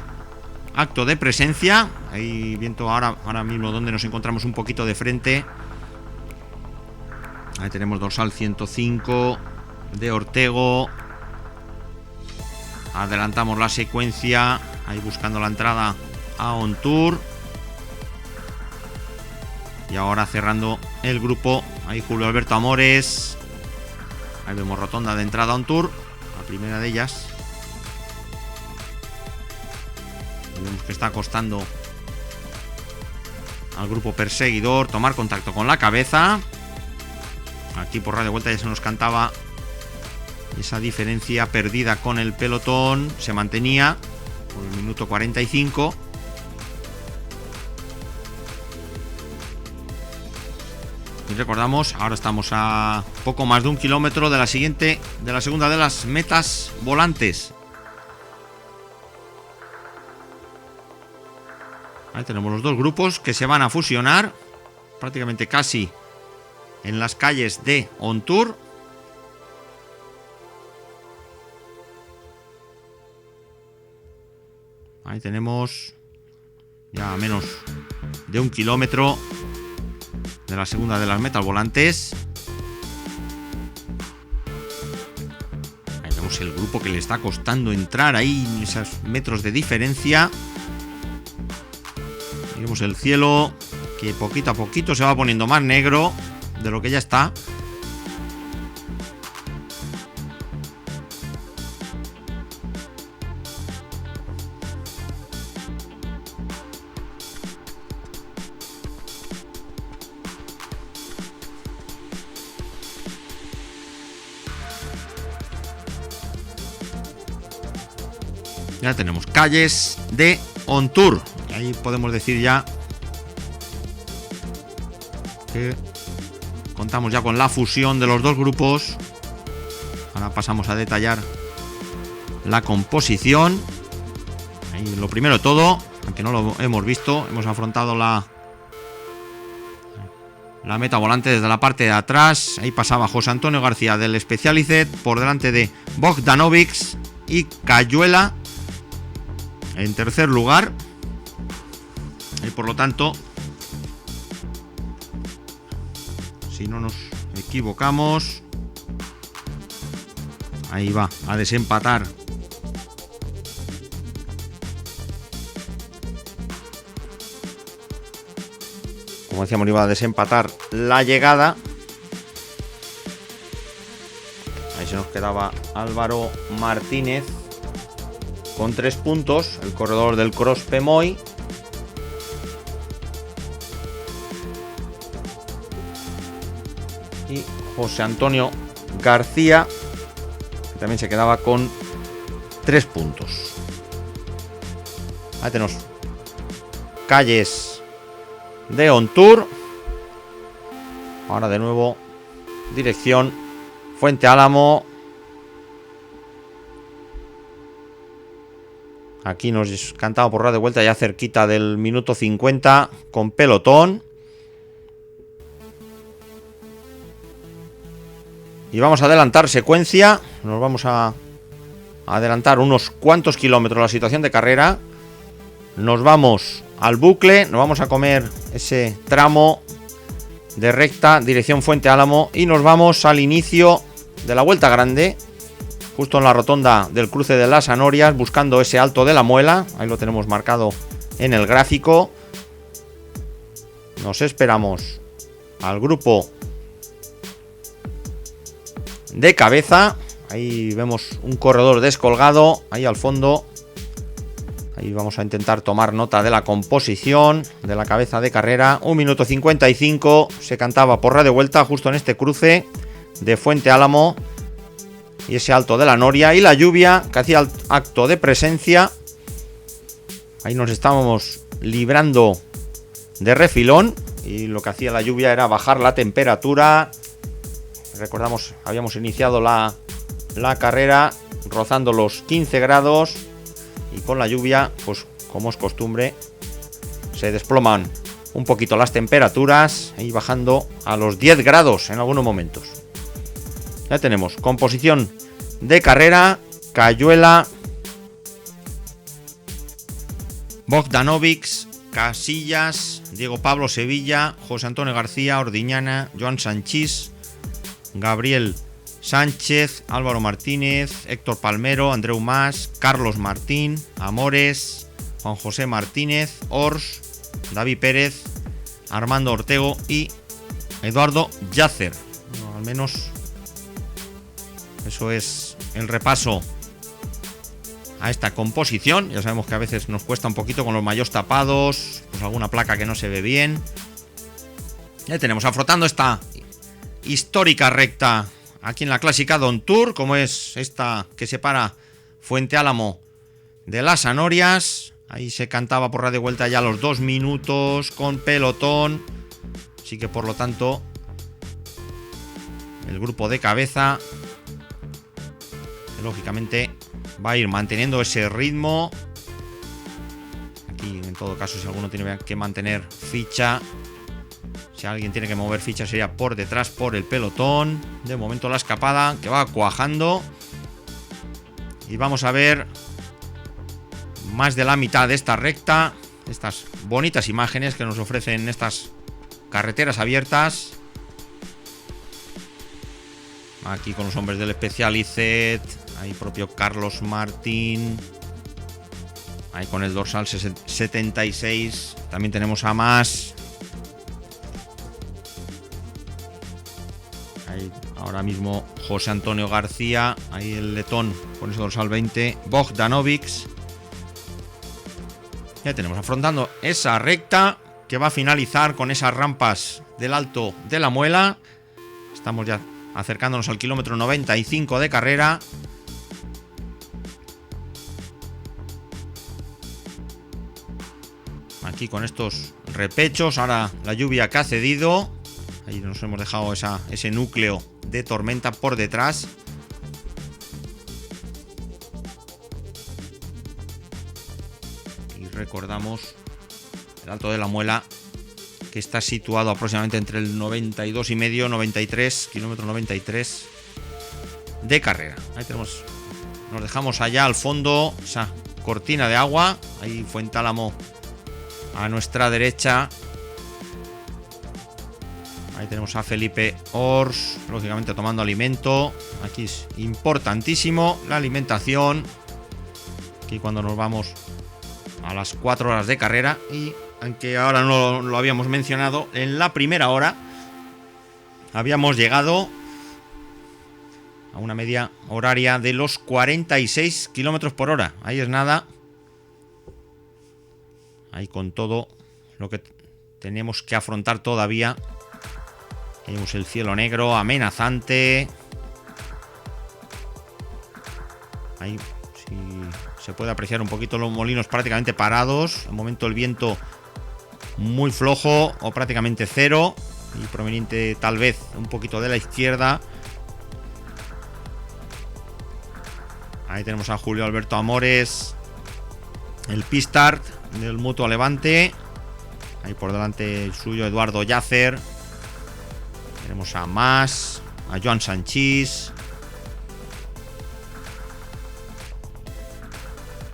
acto de presencia. Hay viento ahora mismo donde nos encontramos un poquito de frente. Ahí tenemos dorsal 105 de Ortego. Adelantamos la secuencia, ahí buscando la entrada a On Tour. Y ahora cerrando el grupo, ahí Julio Alberto Amores. Ahí vemos rotonda de entrada a OnTour, la primera de ellas. Vemos que está costando al grupo perseguidor tomar contacto con la cabeza. Aquí por radio vuelta ya se nos cantaba esa diferencia perdida con el pelotón. Se mantenía por el minuto 45. Y recordamos, ahora estamos a poco más de 1 kilómetro de la segunda de las metas volantes. Ahí tenemos los dos grupos que se van a fusionar prácticamente casi en las calles de OnTour. Ahí tenemos ya a menos de 1 kilómetro de la segunda de las metas volantes. Ahí tenemos el grupo que le está costando entrar ahí en esos metros de diferencia. Vemos el cielo que poquito a poquito se va poniendo más negro de lo que ya está. Ya tenemos calles de OnTour. Y ahí podemos decir ya que contamos ya con la fusión de los dos grupos. Ahora pasamos a detallar la composición. Ahí lo primero de todo, aunque no lo hemos visto, hemos afrontado la meta volante desde la parte de atrás. Ahí pasaba José Antonio García del Specialized por delante de Bogdanovic y Cayuela en tercer lugar. Y por lo tanto, si no nos equivocamos, ahí va a desempatar como decíamos, iba a desempatar la llegada. Ahí se nos quedaba Álvaro Martínez con 3 puntos, el corredor del Cross Pemoy. Y José Antonio García, que también se quedaba con 3 puntos. Ahí tenemos calles de OnTour. Ahora de nuevo dirección Fuente Álamo. Aquí nos cantaba por radio de vuelta ya cerquita del minuto 50 con pelotón. Y vamos a adelantar secuencia. Nos vamos a adelantar unos cuantos kilómetros la situación de carrera. Nos vamos al bucle. Nos vamos a comer ese tramo de recta dirección Fuente Álamo. Y nos vamos al inicio de la Vuelta Grande. Justo en la rotonda del cruce de las Anorias. Buscando ese Alto de la Muela. Ahí lo tenemos marcado en el gráfico. Nos esperamos al grupo de cabeza. Ahí vemos un corredor descolgado ahí al fondo. Ahí vamos a intentar tomar nota de la composición de la cabeza de carrera. 1 minuto 55 se cantaba por radio vuelta justo en este cruce de Fuente Álamo y ese Alto de la Noria, y la lluvia que hacía acto de presencia. Ahí nos estábamos librando de refilón y lo que hacía la lluvia era bajar la temperatura. Recordamos, habíamos iniciado la carrera rozando los 15 grados y con la lluvia, pues como es costumbre, se desploman un poquito las temperaturas y bajando a los 10 grados en algunos momentos. Ya tenemos composición de carrera: Cayuela, Bogdanovic, Casillas, Diego Pablo Sevilla, José Antonio García, Ordiñana, Joan Sanchís, Gabriel Sánchez, Álvaro Martínez, Héctor Palmero, Andreu Mas, Carlos Martín, Amores, Juan José Martínez, Ors, David Pérez, Armando Ortego y Eduardo Yacer. Bueno, al menos Eso es el repaso a esta composición. Ya sabemos que a veces nos cuesta un poquito con los maillots tapados, pues alguna placa que no se ve bien. Ya tenemos afrontando esta histórica recta aquí en la clásica Don Tour, como es esta que separa Fuente Álamo de Las Anorias. Ahí se cantaba por radio vuelta ya los 2 minutos con pelotón. Así que por lo tanto el grupo de cabeza, que lógicamente va a ir manteniendo ese ritmo. Aquí en todo caso, si alguno tiene que mantener ficha, si alguien tiene que mover ficha, sería por detrás por el pelotón. De momento la escapada que va cuajando. Y vamos a ver más de la mitad de esta recta, estas bonitas imágenes que nos ofrecen estas carreteras abiertas. Aquí con los hombres del Specialized, ahí propio Carlos Martín, ahí con el dorsal 76. También tenemos a Mas. Ahí ahora mismo José Antonio García, ahí el letón con ese dorsal 20, Bogdanovics. Ya tenemos afrontando esa recta que va a finalizar con esas rampas del Alto de la Muela. Estamos ya acercándonos al kilómetro 95 de carrera. Aquí con estos repechos, ahora la lluvia que ha cedido. Ahí nos hemos dejado ese núcleo de tormenta por detrás. Y recordamos el Alto de la Muela, que está situado aproximadamente entre el 92,5 93, kilómetro 93 de carrera. Ahí tenemos, nos dejamos allá al fondo esa cortina de agua. Ahí Fuente Álamo a nuestra derecha. Ahí tenemos a Felipe Ors, lógicamente tomando alimento. Aquí es importantísimo la alimentación. Aquí cuando nos vamos a las 4 horas de carrera. Y aunque ahora no lo habíamos mencionado, en la primera hora habíamos llegado a una media horaria de los 46 kilómetros por hora. Ahí es nada. Ahí con todo lo que tenemos que afrontar todavía. Tenemos el cielo negro, amenazante. Ahí sí se puede apreciar un poquito los molinos prácticamente parados. De momento el viento muy flojo o prácticamente cero. Y proveniente tal vez un poquito de la izquierda. Ahí tenemos a Julio Alberto Amores, el Pistart del Mutua Levante. Ahí por delante el suyo Eduardo Yacer. Tenemos a Mas, a Joan Sanchís.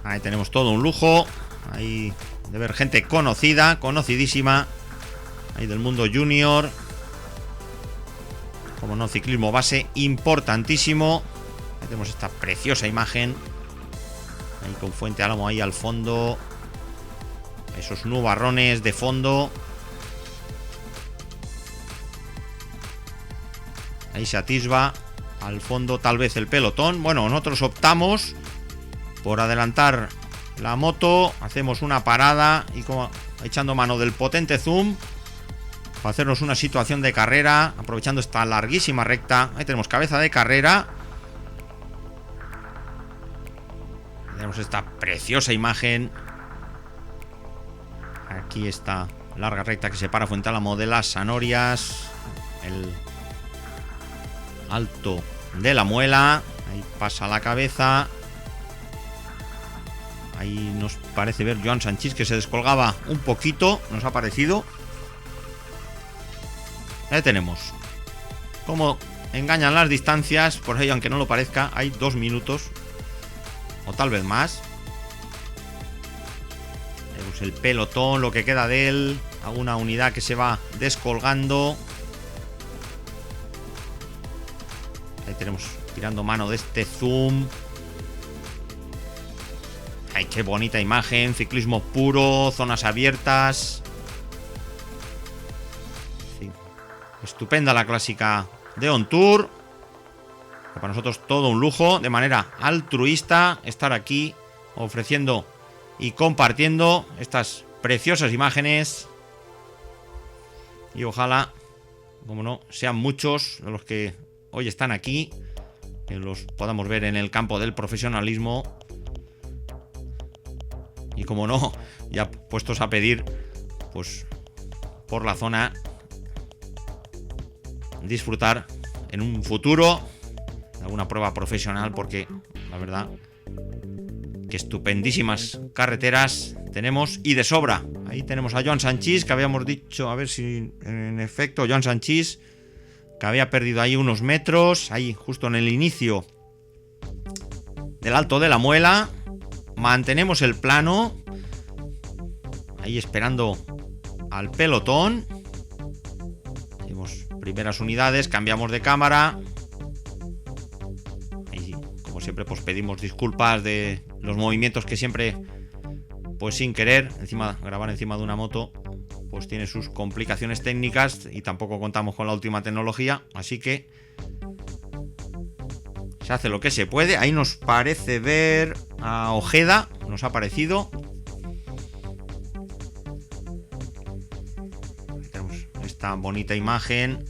Ahí tenemos todo un lujo. Ahí de ver gente conocida, conocidísima. Ahí del mundo junior. Como no, ciclismo base importantísimo. Ahí tenemos esta preciosa imagen. Ahí con Fuente Álamo ahí al fondo. Esos nubarrones de fondo. Ahí se atisba al fondo tal vez el pelotón. Bueno, nosotros optamos por adelantar la moto. Hacemos una parada y como echando mano del potente zoom para hacernos una situación de carrera, aprovechando esta larguísima recta. Ahí tenemos cabeza de carrera. Tenemos esta preciosa imagen. Aquí está larga recta que separa Fuente Álamo de Las Anorias. El Alto de la Muela. Ahí pasa la cabeza. Ahí nos parece ver Joan Sanchís, que se descolgaba un poquito. Nos ha parecido. Ahí tenemos cómo engañan las distancias. Por ello, aunque no lo parezca, hay 2 minutos o tal vez más. Tenemos el pelotón, lo que queda de él. Alguna unidad que se va descolgando. Ahí tenemos tirando mano de este zoom. Ay, qué bonita imagen. Ciclismo puro, zonas abiertas. Sí. Estupenda la clásica de On Tour. Para nosotros todo un lujo, de manera altruista, estar aquí ofreciendo y compartiendo estas preciosas imágenes. Y ojalá, como no, sean muchos los que hoy están aquí, que los podamos ver en el campo del profesionalismo. Y como no, ya puestos a pedir, pues por la zona, disfrutar en un futuro de alguna prueba profesional, porque la verdad que estupendísimas carreteras tenemos y de sobra. Ahí tenemos a Joan Sanchís, que habíamos dicho, a ver si en efecto, Joan Sanchís, que había perdido ahí unos metros, ahí justo en el inicio del Alto de la Muela. Mantenemos el plano, ahí esperando al pelotón. Tenemos primeras unidades, cambiamos de cámara. Ahí, como siempre, pues pedimos disculpas de los movimientos que siempre, pues sin querer, grabar encima de una moto, pues tiene sus complicaciones técnicas y tampoco contamos con la última tecnología, así que se hace lo que se puede. Ahí nos parece ver a Ojeda, nos ha parecido. Ahí tenemos esta bonita imagen.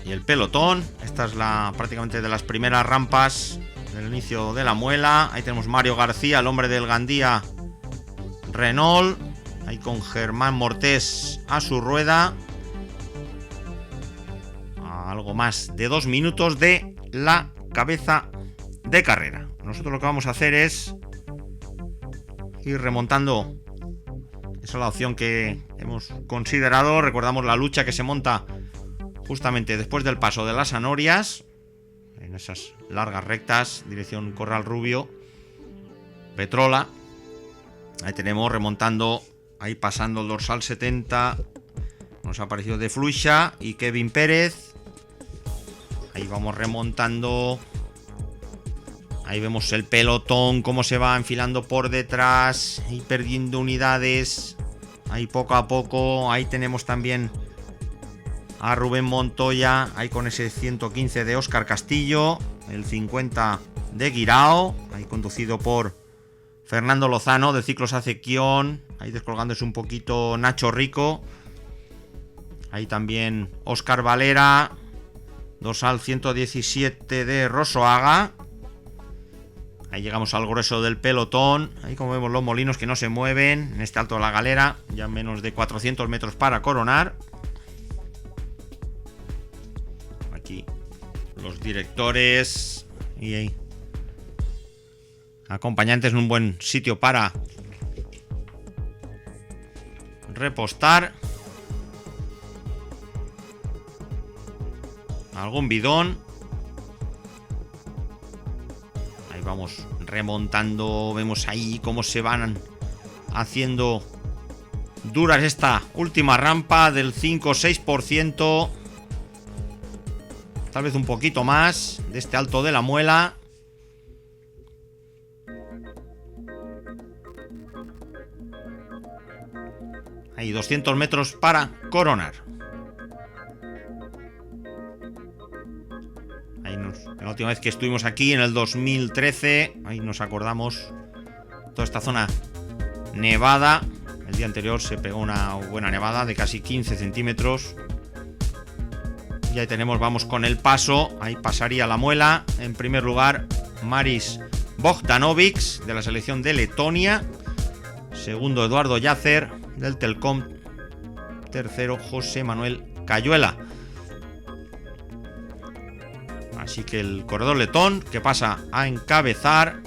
Y el pelotón, esta es prácticamente de las primeras rampas del inicio de la Muela. Ahí tenemos Mario García, el hombre del Gandía Renault, ahí con Germán Mortés a su rueda. A algo más de 2 minutos de la cabeza de carrera. Nosotros lo que vamos a hacer es ir remontando. Esa es la opción que hemos considerado. Recordamos la lucha que se monta justamente después del paso de las Anorias, en esas largas rectas, dirección Corral Rubio, Petrola. Ahí tenemos remontando, ahí pasando el dorsal 70, nos ha aparecido De Fluixa y Kevin Pérez. Ahí vamos remontando. Ahí vemos el pelotón, cómo se va enfilando por detrás, y perdiendo unidades, ahí poco a poco. Ahí tenemos también a Rubén Montoya, ahí con ese 115 de Óscar Castillo, el 50 de Guirao, ahí conducido por Fernando Lozano de Ciclos Acequión, ahí descolgándose un poquito Nacho Rico. Ahí también Óscar Valera, dorsal 117 de Rosoaga. Ahí llegamos al grueso del pelotón. Ahí como vemos los molinos que no se mueven en este Alto de la Galera, ya menos de 400 metros para coronar. Aquí los directores y ahí acompañantes en un buen sitio para repostar. Algún bidón. Ahí vamos remontando. Vemos ahí cómo se van haciendo duras esta última rampa del 5-6%. Tal vez un poquito más de este Alto de la Muela. Hay 200 metros para coronar. Ahí la última vez que estuvimos aquí, en el 2013, ahí nos acordamos, toda esta zona nevada. El día anterior se pegó una buena nevada de casi 15 centímetros. Y ahí tenemos, vamos con el paso. Ahí pasaría la Muela. En primer lugar, Maris Bogdanovic, de la selección de Letonia. Segundo, Eduardo Yacer, del Telkom. Tercero, José Manuel Cayuela. Así que el corredor letón, que pasa a encabezar.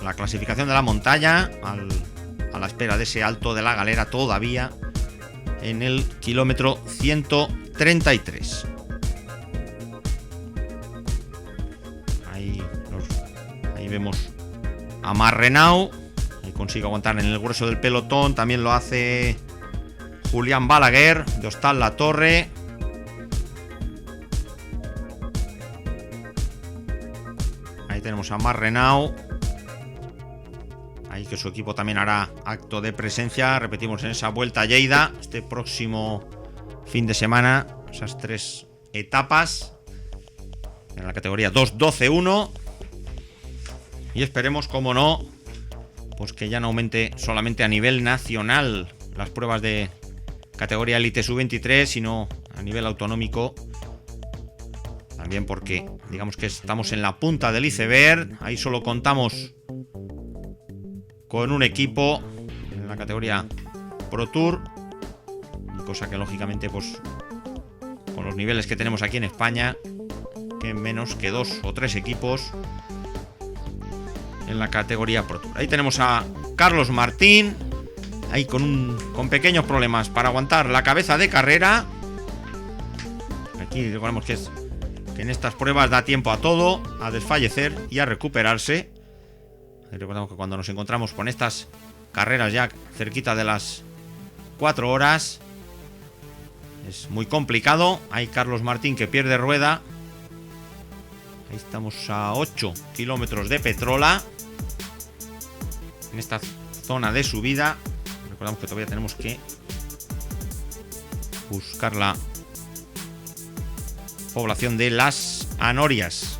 La clasificación de la montaña, a la espera de ese Alto de la Galera, todavía en el kilómetro 133. Ahí vemos a Marrenau, ahí consigue aguantar en el grueso del pelotón. También lo hace Julián Balaguer, de Hostal La Torre. Ahí tenemos a Marrenau. Ahí que su equipo también hará acto de presencia. Repetimos, en esa Vuelta a Lleida este próximo fin de semana. Esas 3 etapas en la categoría 2-12-1. Y esperemos, como no, pues que ya no aumente solamente a nivel nacional las pruebas de categoría Elite Sub-23, sino a nivel autonómico. También porque digamos que estamos en la punta del iceberg. Ahí solo contamos con un equipo en la categoría Pro Tour, y cosa que lógicamente pues con los niveles que tenemos aquí en España, que menos que 2 o 3 equipos en la categoría Pro Tour. Ahí tenemos a Carlos Martín, ahí con pequeños problemas para aguantar la cabeza de carrera. Aquí recordemos que en estas pruebas da tiempo a todo, a desfallecer y a recuperarse. Y recordamos que cuando nos encontramos con estas carreras ya cerquita de las 4 horas es muy complicado. Hay Carlos Martín que pierde rueda. Ahí estamos a 8 kilómetros de Petrola, en esta zona de subida. Recordamos que todavía tenemos que buscar la población de Las Anorias.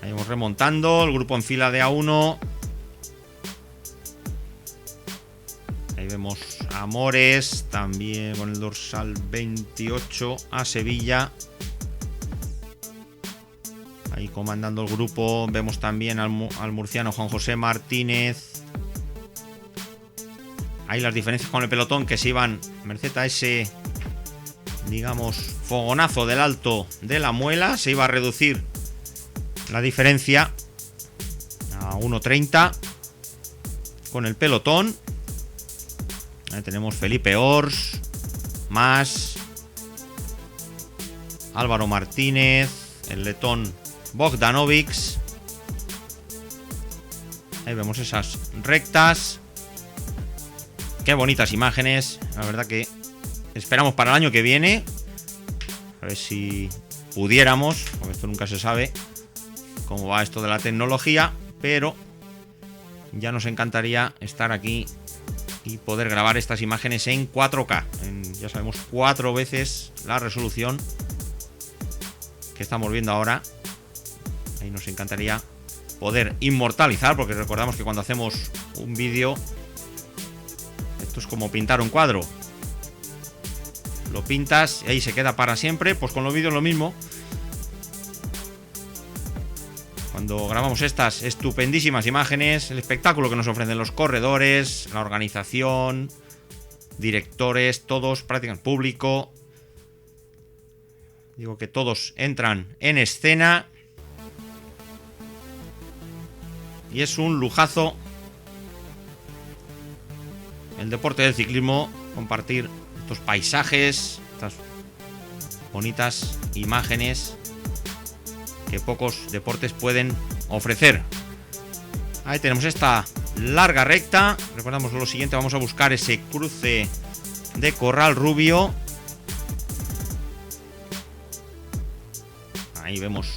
Ahí vamos remontando, el grupo en fila de A1. Ahí vemos a Amores, también con el dorsal 28 a Sevilla. Ahí comandando el grupo vemos también al murciano Juan José Martínez. Ahí las diferencias con el pelotón que se iban merced a ese, digamos, fogonazo del Alto de la Muela. Se iba a reducir la diferencia a 1.30 con el pelotón. Ahí tenemos Felipe Ors, más Álvaro Martínez, el letón Bogdanovics. Ahí vemos esas rectas. Qué bonitas imágenes. La verdad que esperamos para el año que viene, a ver si pudiéramos, porque esto nunca se sabe cómo va esto de la tecnología, pero ya nos encantaría estar aquí y poder grabar estas imágenes en 4K, ya sabemos, 4 veces la resolución que estamos viendo ahora. Ahí nos encantaría poder inmortalizar, porque recordamos que cuando hacemos un vídeo, esto es como pintar un cuadro. Lo pintas y ahí se queda para siempre. Pues con los vídeos lo mismo. Cuando grabamos estas estupendísimas imágenes, el espectáculo que nos ofrecen los corredores, la organización, directores, todos, prácticamente público. Digo que todos entran en escena. Y es un lujazo el deporte del ciclismo, compartir estos paisajes, estas bonitas imágenes que pocos deportes pueden ofrecer. Ahí tenemos esta larga recta. Recordamos lo siguiente, vamos a buscar ese cruce de Corral Rubio. Ahí vemos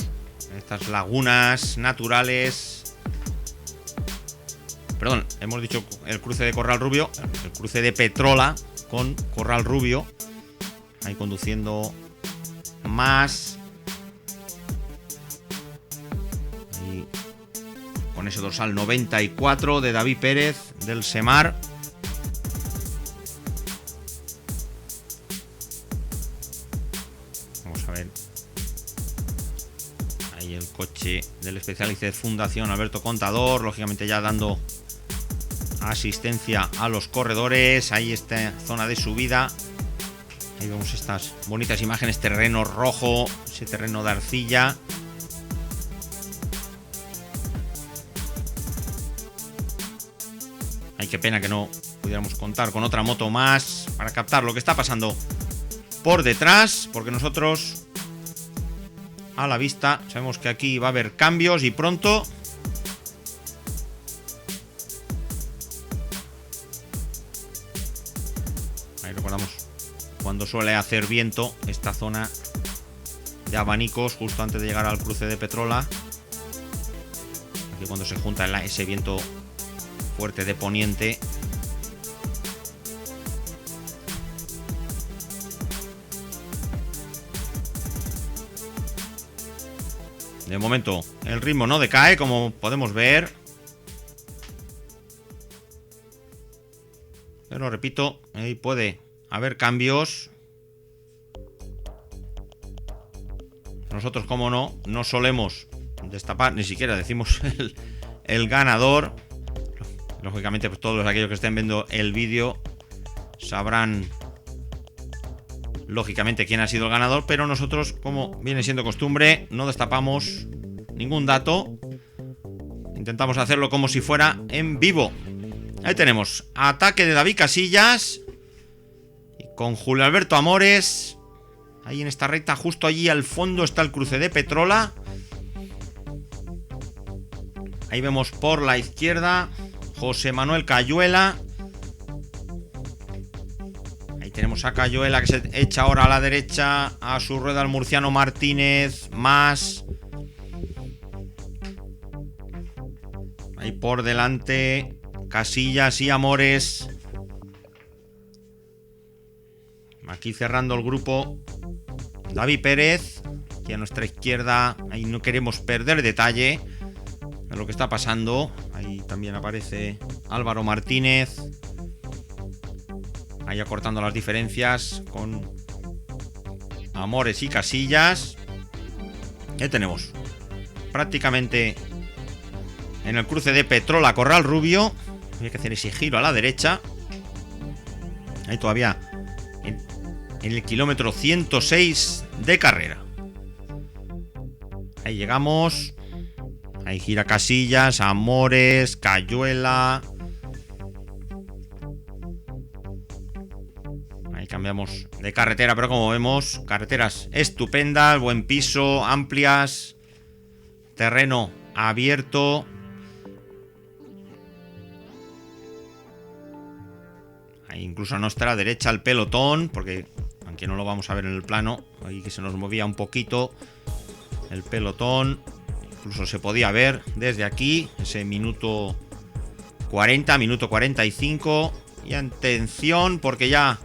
estas lagunas naturales. Perdón, hemos dicho el cruce de Corral Rubio, el cruce de Petrola con Corral Rubio. Ahí conduciendo más. Ahí, con ese dorsal 94 de David Pérez del Semar. Vamos a ver. Ahí el coche del Specialized Fundación Alberto Contador, lógicamente ya dando asistencia a los corredores. Ahí esta zona de subida. Ahí vemos estas bonitas imágenes, terreno rojo, ese terreno de arcilla. Ay, qué pena que no pudiéramos contar con otra moto más para captar lo que está pasando por detrás, porque nosotros a la vista sabemos que aquí va a haber cambios y pronto. Ahí recordamos cuando suele hacer viento esta zona de abanicos justo antes de llegar al cruce de Petrola. Aquí cuando se junta ese viento fuerte de poniente. De momento el ritmo no decae, como podemos ver. Pero repito, ahí puede haber cambios. Nosotros, como no solemos destapar, ni siquiera decimos el ganador. Lógicamente, pues todos aquellos que estén viendo el vídeo sabrán lógicamente quién ha sido el ganador, pero nosotros, como viene siendo costumbre, no destapamos ningún dato. Intentamos hacerlo como si fuera en vivo. Ahí tenemos ataque de David Casillas y con Julio Alberto Amores. Ahí en esta recta, justo allí al fondo, está el cruce de Petrola. Ahí vemos por la izquierda José Manuel Cayuela. Ahí tenemos a Cayuela, que se echa ahora a la derecha. A su rueda el murciano Martínez. Más. Ahí por delante Casillas y Amores. Aquí cerrando el grupo David Pérez. Aquí a nuestra izquierda. Ahí no queremos perder detalle de lo que está pasando. Ahí también aparece Álvaro Martínez. Ahí acortando las diferencias con Amores y Casillas. Ya tenemos prácticamente en el cruce de Petrola Corral Rubio. Hay que hacer ese giro a la derecha. Ahí todavía en el kilómetro 106 de carrera. Ahí llegamos. Ahí gira Casillas, Amores, Cayuela. Ahí cambiamos de carretera, pero como vemos, carreteras estupendas, buen piso, amplias, terreno abierto. Ahí incluso a nuestra derecha el pelotón, porque aunque no lo vamos a ver en el plano, ahí que se nos movía un poquito el pelotón. Incluso se podía ver desde aquí ese minuto 40, minuto 45. Y atención, porque ya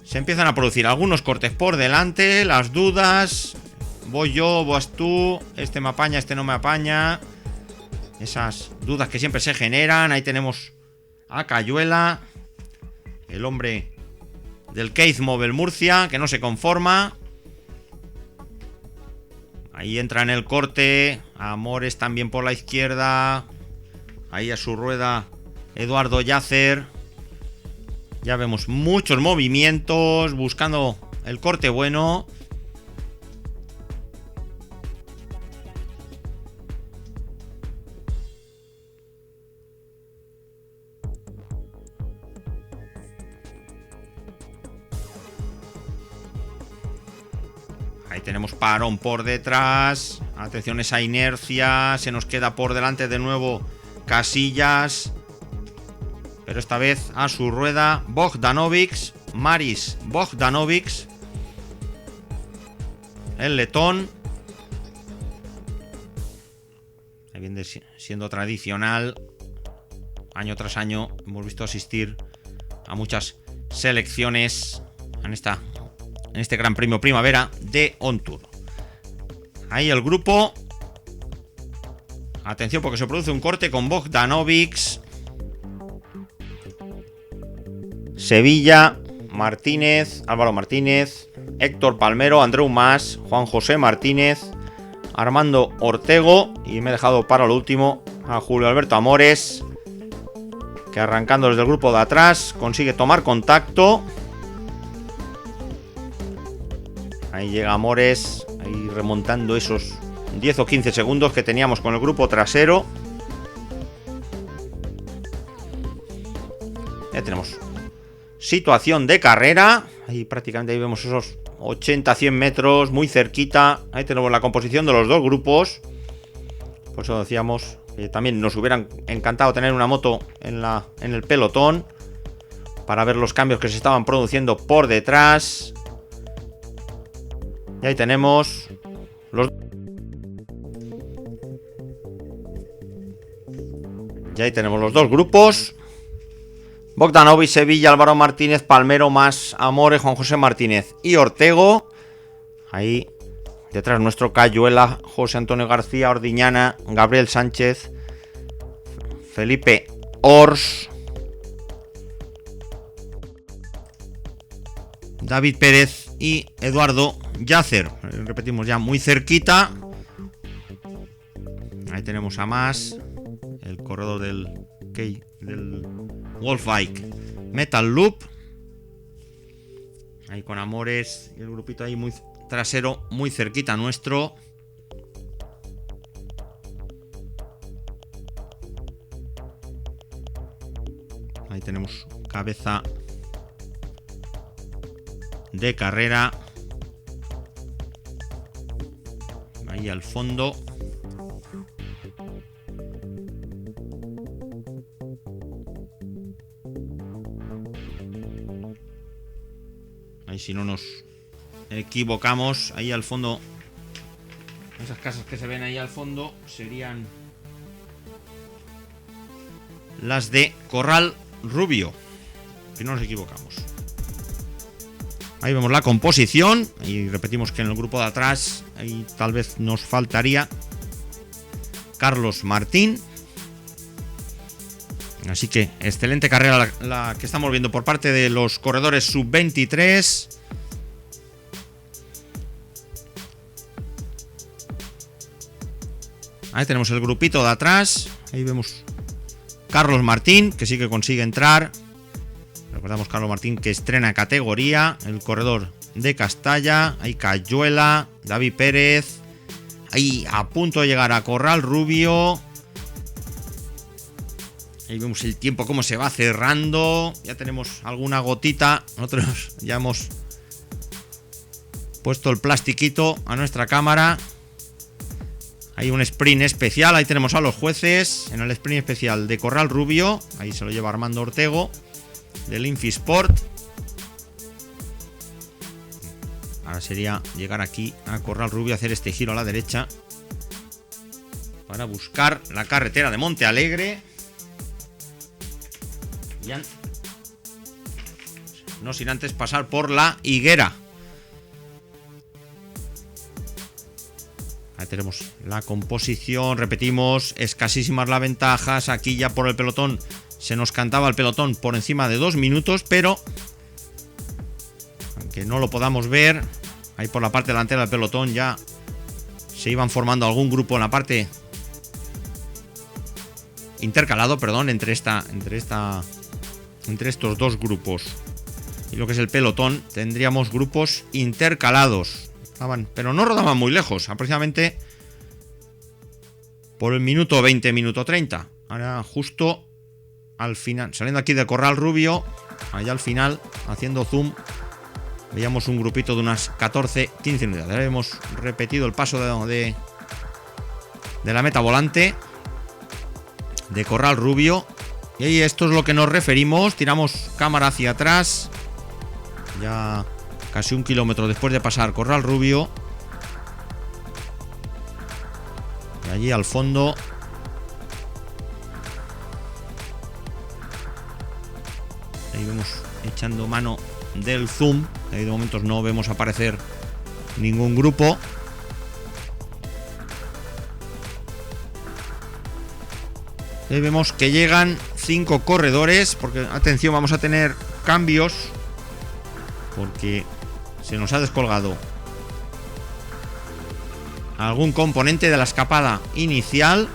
se empiezan a producir algunos cortes por delante, las dudas. Voy yo, vas tú, este me apaña, este no me apaña. Esas dudas que siempre se generan. Ahí tenemos a Cayuela, el hombre del Case Mobile Murcia, que no se conforma. Ahí entra en el corte Amores también por la izquierda. Ahí a su rueda Eduardo Yacer. Ya vemos muchos movimientos buscando el corte bueno. Ahí tenemos parón por detrás. Atención a esa inercia. Se nos queda por delante de nuevo Casillas. Pero esta vez a su rueda Bogdanovic. Maris Bogdanovic, el letón. Ahí viene siendo tradicional. Año tras año hemos visto asistir a muchas selecciones en este Gran Premio Primavera de On Tour. Ahí el grupo. Atención, porque se produce un corte con Bogdanovic, Sevilla, Martínez, Álvaro Martínez, Héctor Palmero, Andreu Mas, Juan José Martínez, Armando Ortego. Y me he dejado para lo último a Julio Alberto Amores, que arrancando desde el grupo de atrás consigue tomar contacto. Ahí llega Amores, ahí remontando esos 10 o 15 segundos que teníamos con el grupo trasero. Ya tenemos situación de carrera. Ahí prácticamente ahí vemos esos 80-100 metros, muy cerquita. Ahí tenemos la composición de los dos grupos. Por eso decíamos que también nos hubieran encantado tener una moto en el pelotón para ver los cambios que se estaban produciendo por detrás. Y ahí tenemos los... Ya ahí tenemos los dos grupos. Bogdanovic, Sevilla, Álvaro Martínez, Palmero, Mas, Amores, Juan José Martínez y Ortego. Ahí detrás nuestro Cayuela, José Antonio García, Ordiñana, Gabriel Sánchez, Felipe Ors, David Pérez y Eduardo Yacer. Repetimos, ya muy cerquita. Ahí tenemos a Mas, el corredor del Wolfbike Metal Loop. Ahí con Amores y el grupito ahí muy trasero, muy cerquita nuestro. Ahí tenemos cabeza de carrera. Ahí al fondo. Ahí si no nos equivocamos, ahí al fondo, esas casas que se ven ahí al fondo serían las de Corral Rubio, si no nos equivocamos. Ahí vemos la composición y repetimos que en el grupo de atrás ahí tal vez nos faltaría Carlos Martín. Así que excelente carrera la que estamos viendo por parte de los corredores sub-23. Ahí tenemos el grupito de atrás. Ahí vemos Carlos Martín, que sí que consigue entrar. Recordamos Carlos Martín, que estrena categoría. El corredor de Castalla. Ahí Cayuela, David Pérez. Ahí a punto de llegar a Corral Rubio. Ahí vemos el tiempo cómo se va cerrando. Ya tenemos alguna gotita. Nosotros ya hemos puesto el plastiquito a nuestra cámara. Hay un sprint especial. Ahí tenemos a los jueces en el sprint especial de Corral Rubio. Ahí se lo lleva Armando Ortego del Infisport. Ahora sería llegar aquí a Corral Rubio, hacer este giro a la derecha para buscar la carretera de Monte Alegre. No sin antes pasar por la Higuera. Ahí tenemos la composición. Repetimos, escasísimas las ventajas. Aquí ya por el pelotón se nos cantaba el pelotón por encima de 2 minutos, pero aunque no lo podamos ver, ahí por la parte delantera del pelotón ya se iban formando algún grupo en la parte intercalado, perdón, entre estos dos grupos y lo que es el pelotón. Tendríamos grupos intercalados, pero no rodaban muy lejos, aproximadamente por el minuto 20, minuto 30. Ahora justo al final, saliendo aquí de Corral Rubio, allá al final, haciendo zoom, veíamos un grupito de unas 14-15 unidades. Ahora hemos repetido el paso de la meta volante de Corral Rubio. Y ahí esto es lo que nos referimos. Tiramos cámara hacia atrás. Ya casi 1 kilómetro después de pasar Corral Rubio. Y allí al fondo ahí vemos echando mano del zoom. Ahí de momentos no vemos aparecer ningún grupo. Ahí vemos que llegan 5 corredores, porque atención, vamos a tener cambios porque se nos ha descolgado algún componente de la escapada inicial.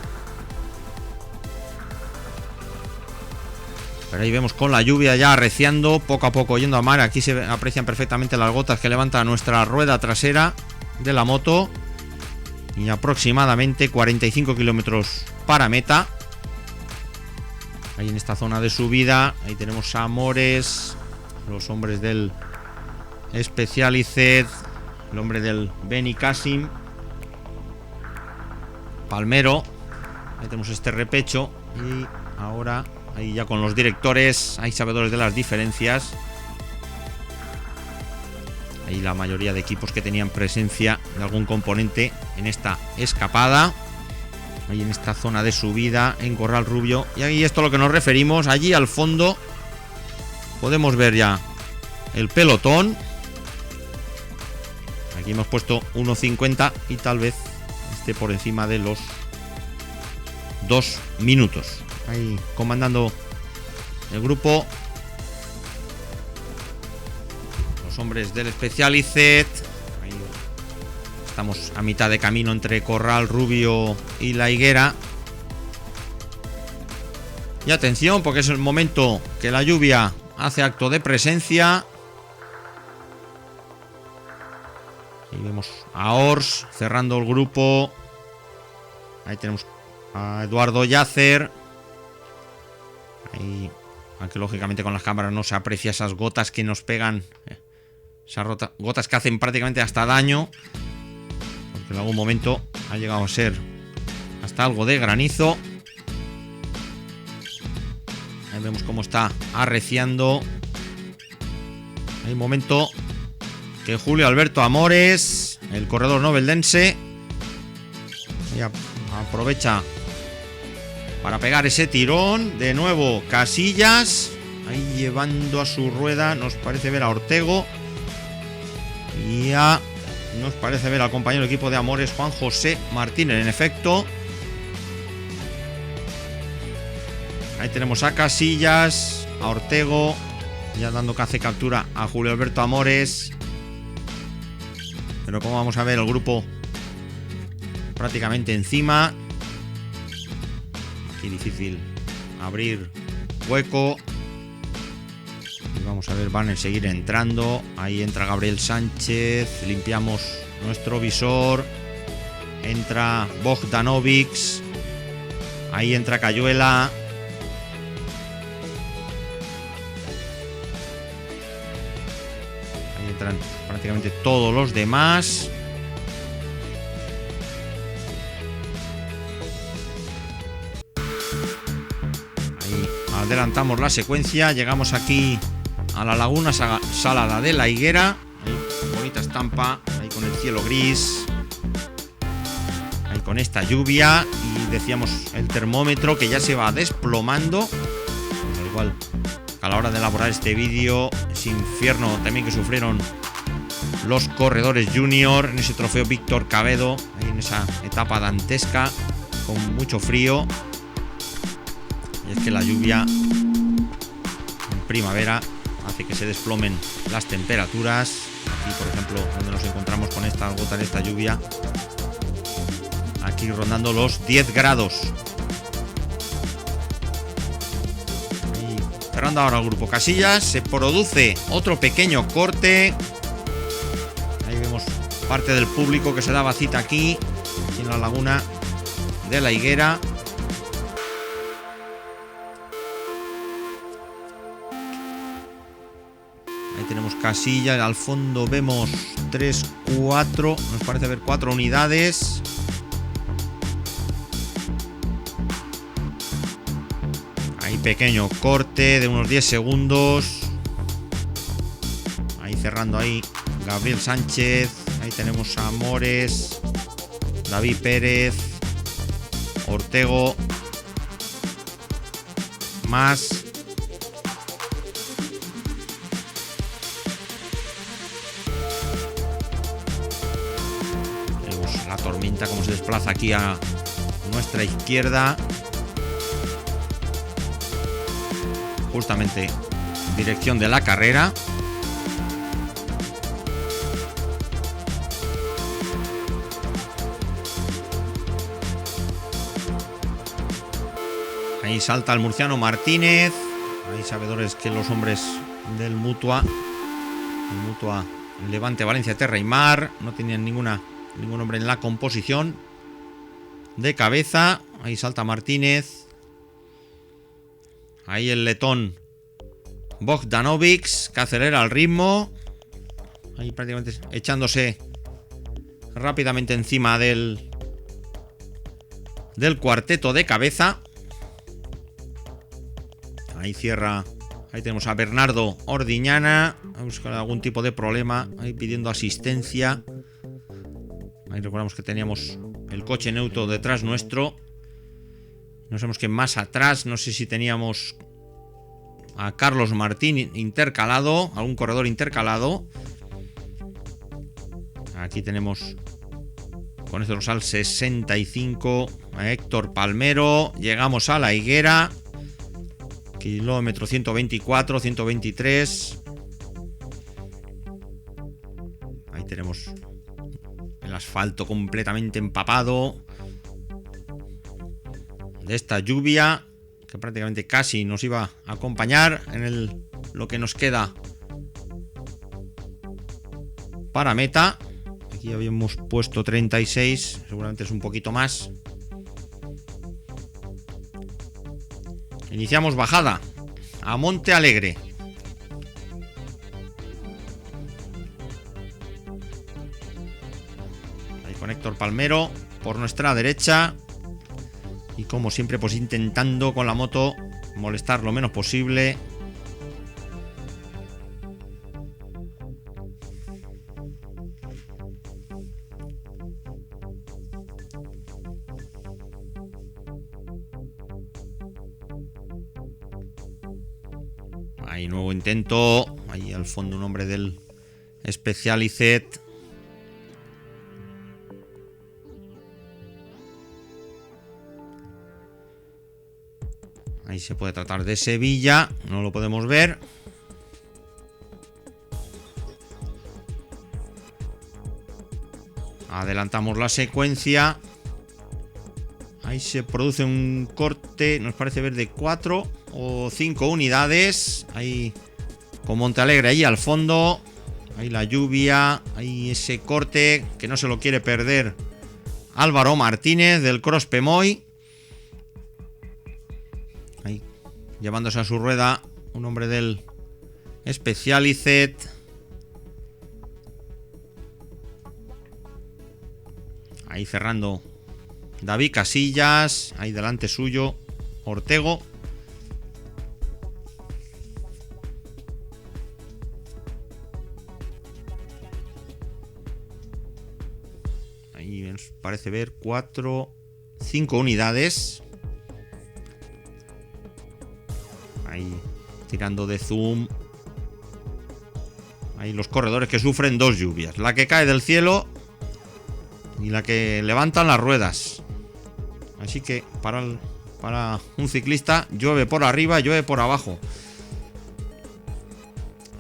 Pero ahí vemos con la lluvia ya arreciando, poco a poco yendo a mar. Aquí se aprecian perfectamente las gotas que levanta nuestra rueda trasera de la moto. Y aproximadamente 45 kilómetros para meta. Ahí en esta zona de subida, ahí tenemos a Amores, los hombres del Specialized, el hombre del Beni Kasim, Palmero. Ahí tenemos este repecho y ahora ahí ya con los directores, hay sabedores de las diferencias. Ahí la mayoría de equipos que tenían presencia de algún componente en esta escapada. ahí en esta zona de subida en Corral Rubio. Y ahí esto a lo que nos referimos. Allí al fondo podemos ver ya el pelotón. Aquí hemos puesto 1.50 y tal vez esté por encima de los 2 minutos. Ahí comandando el grupo los hombres del Specialized. Ahí estamos a mitad de camino entre Corral Rubio y La Higuera. Y atención, porque es el momento que la lluvia hace acto de presencia. Ahí vemos a Ors cerrando el grupo. Ahí tenemos a Eduardo Yacer. Ahí, aunque lógicamente con las cámaras no se aprecia esas gotas que nos pegan. Esas gotas que hacen prácticamente hasta daño. Porque en algún momento ha llegado a ser hasta algo de granizo. Ahí vemos cómo está arreciando. Hay un momento que Julio Alberto Amores, el corredor noveldense, aprovecha para pegar ese tirón. De nuevo Casillas, ahí llevando a su rueda, nos parece ver a Ortego. Y nos parece ver al compañero de equipo de Amores, Juan José Martínez, en efecto. Ahí tenemos a Casillas, a Ortego, ya dando caza y captura a Julio Alberto Amores. Pero como vamos a ver, el grupo prácticamente encima. Aquí difícil abrir hueco. Y vamos a ver, van a seguir entrando. Ahí entra Gabriel Sánchez. Limpiamos nuestro visor. Entra Bogdanovics. Ahí entra Cayuela. Ahí entran prácticamente todos los demás. Ahí adelantamos la secuencia. Llegamos aquí a la laguna salada de La Higuera. Ahí, bonita estampa. Ahí con el cielo gris. Ahí con esta lluvia. Y decíamos el termómetro que ya se va desplomando. Pues al igual que a la hora de elaborar este vídeo, ese infierno también que sufrieron los corredores junior en ese trofeo Víctor Cabedo, ahí en esa etapa dantesca con mucho frío. Y es que la lluvia en primavera hace que se desplomen las temperaturas. Aquí, por ejemplo, donde nos encontramos con estas gotas de esta lluvia, aquí rondando los 10 grados. Y cerrando ahora el grupo Casillas, se produce otro pequeño corte. Parte del público que se daba cita aquí en la laguna de La Higuera. Ahí tenemos Casillas. Al fondo vemos 3, 4. Nos parece ver 4 unidades. Ahí pequeño corte de unos 10 segundos. Ahí cerrando ahí Gabriel Sánchez. Ahí tenemos a Amores, David Pérez, Ortego, más. Tenemos la tormenta como se desplaza aquí a nuestra izquierda. Justamente en dirección de la carrera. Ahí salta el murciano Martínez. Hay sabedores que los hombres del Mutua, el Mutua Levante Valencia Terra y Mar, no tenían ningún hombre en la composición de cabeza. Ahí salta Martínez. Ahí el letón Bogdanovics, que acelera el ritmo. Ahí prácticamente echándose rápidamente encima del cuarteto de cabeza. Ahí cierra. Ahí tenemos a Bernardo Ordiñana. A buscar algún tipo de problema. Ahí pidiendo asistencia. Ahí recordamos que teníamos el coche neutro detrás nuestro. No sabemos que más atrás, no sé si teníamos a Carlos Martín intercalado, algún corredor intercalado. Aquí tenemos con este dorsal 65 a Héctor Palmero. Llegamos a la Higuera, kilómetro 124, 123. Ahí tenemos el asfalto completamente empapado de esta lluvia que prácticamente casi nos iba a acompañar en lo que nos queda para meta. Aquí habíamos puesto 36, seguramente es un poquito más. Iniciamos bajada a Monte Alegre. Ahí con Héctor Palmero por nuestra derecha. Y como siempre, pues intentando con la moto molestar lo menos posible. Ahí nuevo intento. Ahí al fondo un hombre del Specialized. Ahí se puede tratar de Sevilla. No lo podemos ver. Adelantamos la secuencia. Ahí se produce un corte. Nos parece ver de 4 o 5 unidades. Ahí con Montealegre ahí al fondo. Ahí la lluvia. Ahí ese corte que no se lo quiere perder Álvaro Martínez del Cross Pemoy. Ahí llevándose a su rueda un hombre del Specialized. Ahí cerrando David Casillas. Ahí delante suyo Ortego. Ahí nos parece ver 5 unidades. Ahí tirando de zoom. Ahí los corredores que sufren 2 lluvias. La que cae del cielo y la que levantan las ruedas. Así que para un ciclista llueve por arriba, llueve por abajo.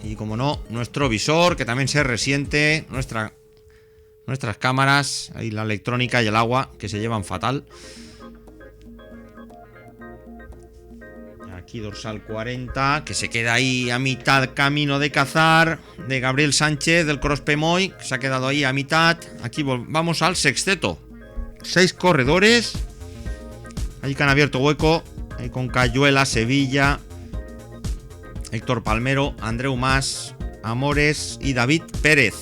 Y como no, nuestro visor, que también se resiente. Nuestras cámaras, ahí la electrónica y el agua, que se llevan fatal. Aquí dorsal 40, que se queda ahí a mitad camino de Cazar, de Gabriel Sánchez del Cross Pemoy, que se ha quedado ahí a mitad. Aquí vamos al sexteto. 6 corredores. Ahí que han abierto hueco. Ahí con Cayuela, Sevilla, Héctor Palmero, Andreu Mas, Amores y David Pérez.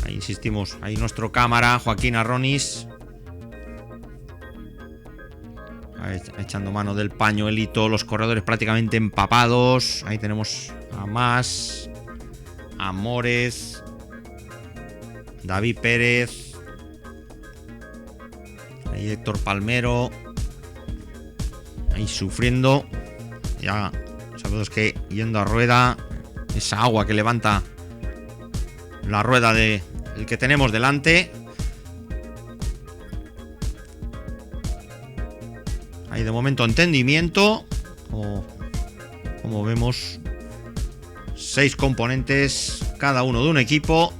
Ahí insistimos, ahí nuestro cámara, Joaquín Arronis. Echando mano del pañuelito, los corredores prácticamente empapados. Ahí tenemos a Mas, Amores, David Pérez, ahí Héctor Palmero, ahí sufriendo. Ya sabemos que yendo a rueda, esa agua que levanta la rueda del que tenemos delante. Ahí de momento entendimiento. Como vemos, 6 componentes, cada uno de un equipo.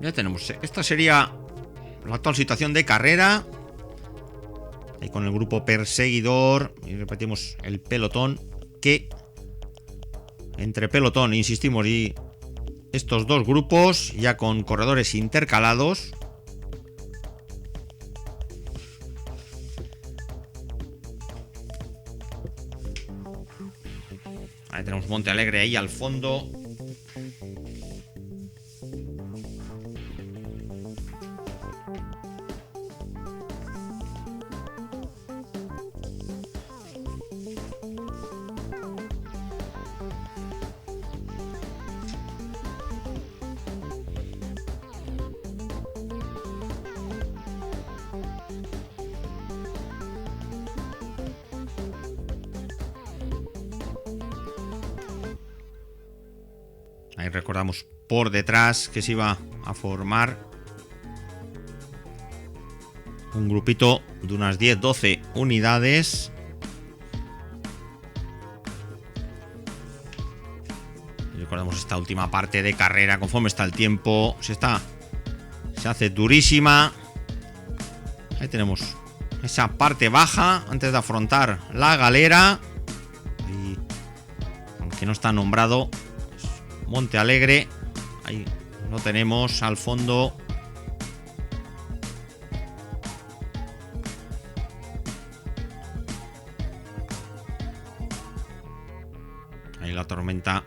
Ya tenemos. Esta sería la actual situación de carrera. Ahí con el grupo perseguidor. Y repetimos el pelotón. Que entre pelotón, insistimos, y estos 2 grupos, ya con corredores intercalados. Ahí tenemos Montealegre ahí al fondo. Ahí recordamos por detrás que se iba a formar un grupito de unas 10-12 unidades. Y recordamos esta última parte de carrera, conforme está el tiempo, se hace durísima. Ahí tenemos esa parte baja antes de afrontar la galera. Y, aunque no está nombrado, es Monte Alegre. Ahí lo tenemos al fondo. Ahí la tormenta,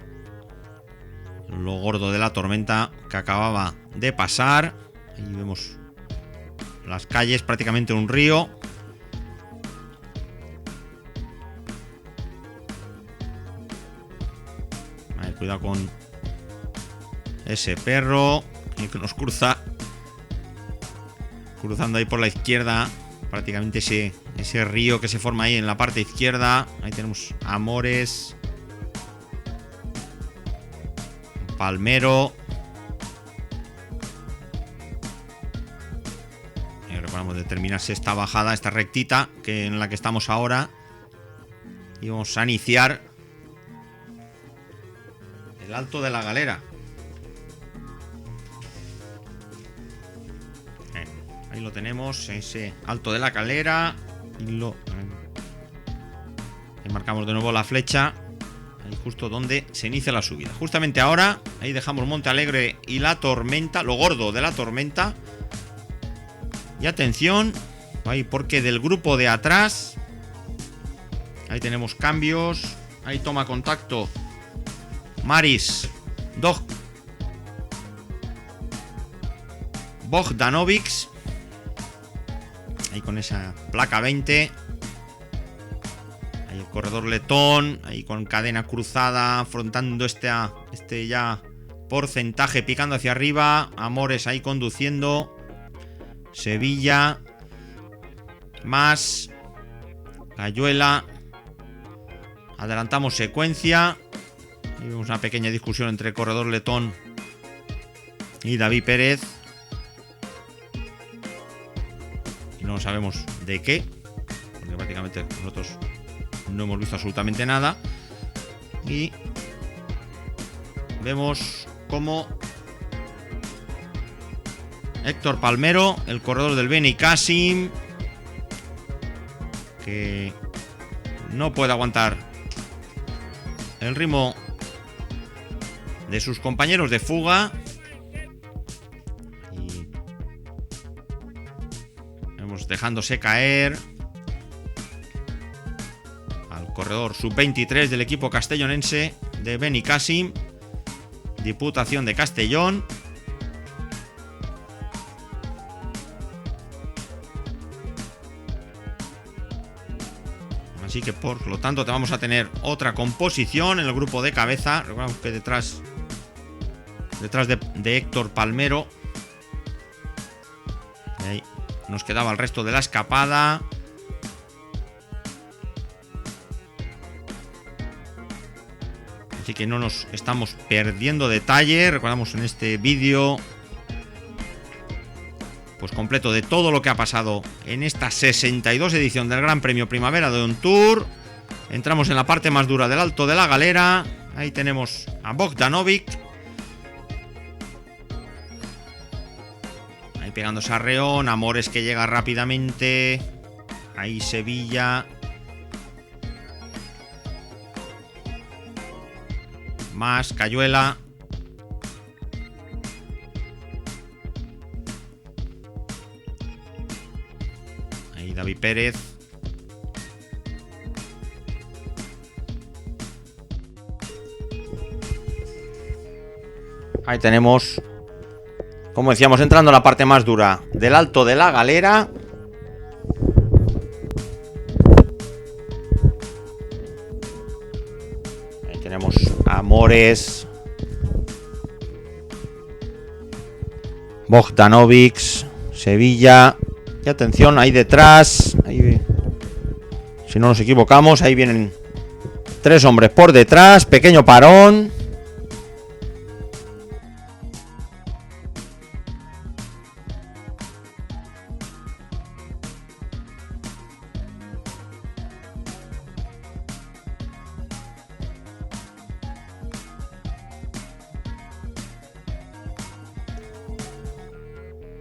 lo gordo de la tormenta que acababa de pasar. Ahí vemos las calles, prácticamente un río. Ahí, cuidado con ese perro que nos cruza. Cruzando ahí por la izquierda, prácticamente ese río que se forma ahí en la parte izquierda. Ahí tenemos Amores, Palmero. Recordamos de terminarse esta bajada, esta rectita en la que estamos ahora. Y vamos a iniciar el Alto de la Galera. Ahí lo tenemos, ese Alto de la Galera. Y ahí marcamos de nuevo la flecha. Ahí justo donde se inicia la subida. Justamente ahora, ahí dejamos Monte Alegre y la tormenta, lo gordo de la tormenta. Y atención, ahí porque del grupo de atrás, ahí tenemos cambios. Ahí toma contacto Maris Bogdanovic. Ahí con esa placa 20. Ahí el corredor letón, ahí con cadena cruzada, afrontando este ya porcentaje, picando hacia arriba. Amores ahí conduciendo. Sevilla, más Cayuela. Adelantamos secuencia. Ahí vemos una pequeña discusión entre el corredor letón y David Pérez. Y no sabemos de qué, porque prácticamente nosotros no hemos visto absolutamente nada. Y vemos cómo Héctor Palmero, el corredor del Benicassim, que no puede aguantar el ritmo de sus compañeros de fuga. Y vemos dejándose caer al corredor sub-23 del equipo castellonense de Benicassim, Diputación de Castellón. Así que por lo tanto te vamos a tener otra composición en el grupo de cabeza. Recordamos que detrás de Héctor Palmero, ahí nos quedaba el resto de la escapada. Así que no nos estamos perdiendo detalle. Recordamos en este vídeo pues completo de todo lo que ha pasado en esta 62 edición del Gran Premio Primavera de On-Tour. Entramos en la parte más dura del Alto de la Galera. Ahí tenemos a Bogdanovic, ahí pegándose a Reón. Amores que llega rápidamente. Ahí Sevilla, más Cayuela. David Pérez. Ahí tenemos, como decíamos, entrando a la parte más dura del Alto de la Galera. Ahí tenemos Amores, Bogdanovic, Sevilla. Y atención, ahí detrás, ahí, si no nos equivocamos, ahí vienen tres hombres por detrás. Pequeño parón.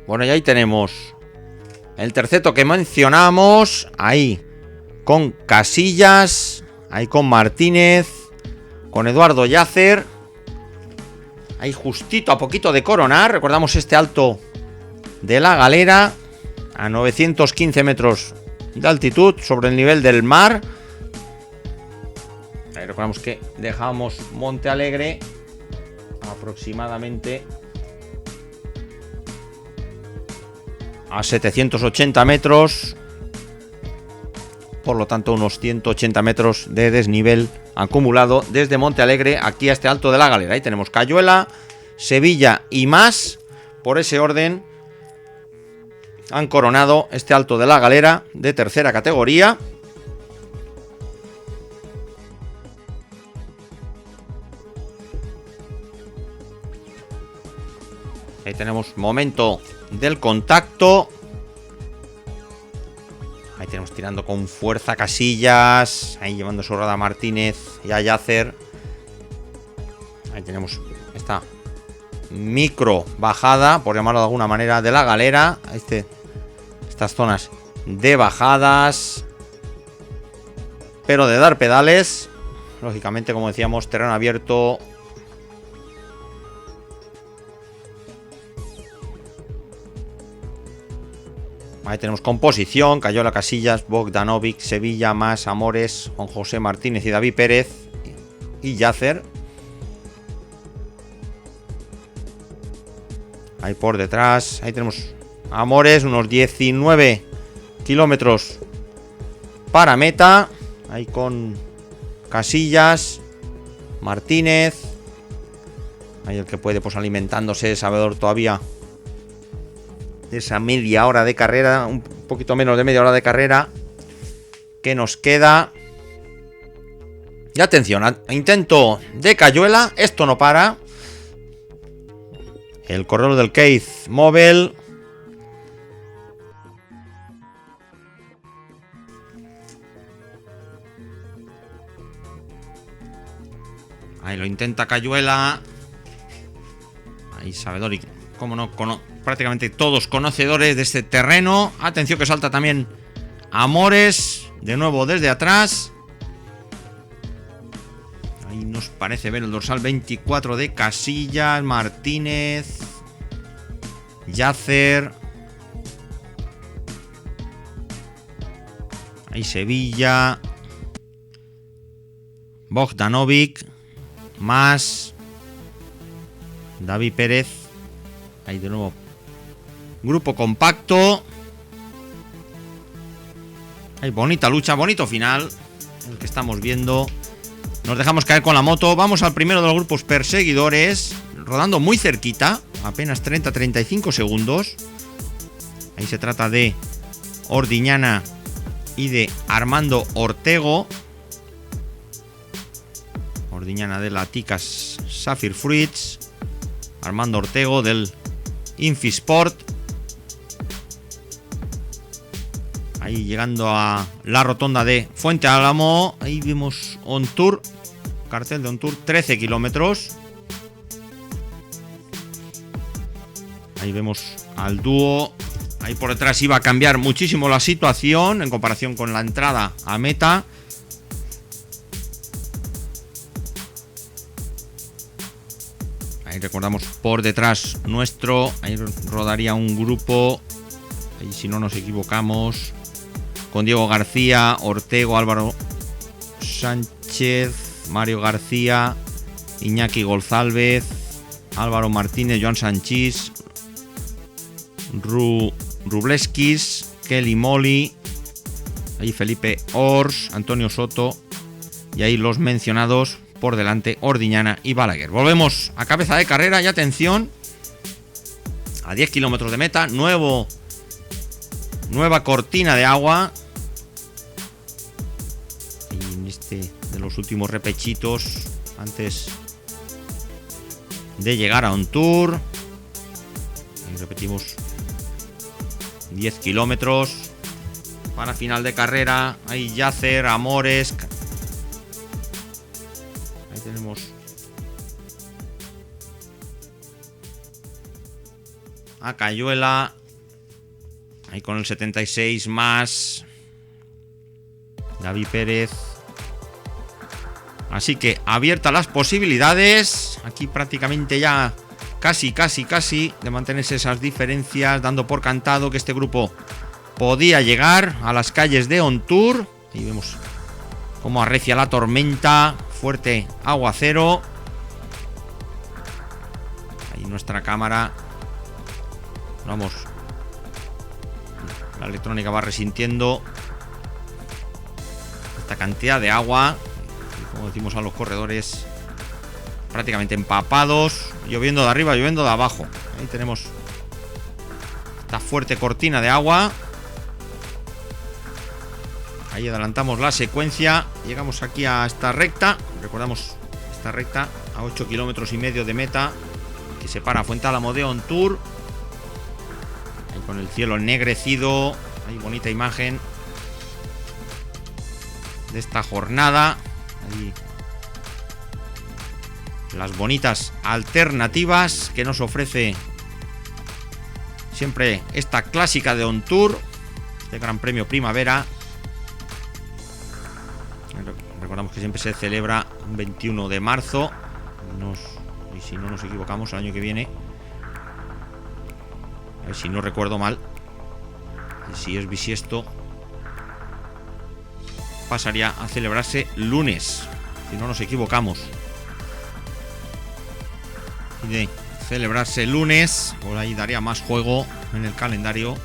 Bueno, y ahí tenemos el terceto que mencionamos. Ahí con Casillas, ahí con Martínez, con Eduardo Yácer. Ahí justito a poquito de coronar. Recordamos este alto de la Galera a 915 metros de altitud sobre el nivel del mar. Ahí recordamos que dejamos Monte Alegre aproximadamente a 780 metros. Por lo tanto, unos 180 metros de desnivel acumulado desde Monte Alegre aquí a este alto de la Galera. Ahí tenemos Cayuela, Sevilla y Mas. Por ese orden han coronado este alto de la Galera de tercera categoría. Ahí tenemos momento del contacto. Ahí tenemos tirando con fuerza Casillas. Ahí llevando su rueda Martínez y a Yácer. Ahí tenemos esta micro bajada, por llamarlo de alguna manera, de la Galera. Estas zonas de bajadas, pero de dar pedales. Lógicamente, como decíamos, terreno abierto. Ahí tenemos composición: Cayuela, Casillas, Bogdanovic, Sevilla, Mas, Amores, Juan José Martínez y David Pérez y Yácer. Ahí por detrás, ahí tenemos Amores, unos 19 kilómetros para meta. Ahí con Casillas, Martínez. Ahí el que puede, pues alimentándose, sabedor todavía de esa media hora de carrera, un poquito menos de media hora de carrera que nos queda. Y atención, intento de Cayuela, esto no para. El corredor del Keith Móvil. Ahí lo intenta Cayuela. Ahí sabedor y, como no, prácticamente todos conocedores de este terreno. Atención que salta también Amores, de nuevo desde atrás. Ahí nos parece ver el dorsal 24 de Casillas, Martínez, Yácer. Ahí Sevilla, Bogdanovic, Mas, David Pérez. Ahí de nuevo grupo compacto. Hay bonita lucha, bonito final el que estamos viendo. Nos dejamos caer con la moto. Vamos al primero de los grupos perseguidores, rodando muy cerquita, apenas 30-35 segundos. Ahí se trata de Ordiñana y de Armando Ortego. Ordiñana de la Ticas Sapphire Fruits, Armando Ortego del Infisport. Ahí llegando a la rotonda de Fuente Álamo. Ahí vemos On Tour, cartel de On Tour, 13 kilómetros. Ahí vemos al dúo. Ahí por detrás iba a cambiar muchísimo la situación en comparación con la entrada a meta. Ahí recordamos por detrás nuestro. Ahí rodaría un grupo. Ahí si no nos equivocamos, con Diego García, Ortego, Álvaro Sánchez, Mario García, Iñaki González, Álvaro Martínez, Joan Sanchís, Rubleskis, Kelly Molly, ahí Felipe Ors, Antonio Soto, y ahí los mencionados por delante, Ordiñana y Balaguer. Volvemos a cabeza de carrera y atención, a 10 kilómetros de meta, nueva cortina de agua. Y en este de los últimos repechitos antes de llegar a On Tour. Ahí repetimos 10 kilómetros para final de carrera. Ahí Yácer, Amores. Ahí tenemos a Cayuela. Ahí con el 76 más David Pérez. Así que abiertas las posibilidades. Aquí prácticamente ya casi de mantenerse esas diferencias, dando por cantado que este grupo podía llegar a las calles de Ontour. Ahí vemos cómo arrecia la tormenta, fuerte aguacero. Ahí nuestra cámara, vamos, la electrónica va resintiendo esta cantidad de agua. Y como decimos a los corredores, prácticamente empapados, lloviendo de arriba, lloviendo de abajo. Ahí tenemos esta fuerte cortina de agua. Ahí adelantamos la secuencia. Llegamos aquí a esta recta. Recordamos esta recta a 8,5 kilómetros de meta, que separa Fuentálamo de Ontour. Ahí con el cielo ennegrecido. Ahí bonita imagen de esta jornada. Ahí las bonitas alternativas que nos ofrece siempre esta clásica de Ontour, este Gran Premio Primavera. Recordamos que siempre se celebra un 21 de marzo. Y si no nos equivocamos, el año que viene, a ver si no recuerdo mal, si es bisiesto, pasaría a celebrarse lunes, si no nos equivocamos. Y de celebrarse lunes, por ahí daría más juego en el calendario.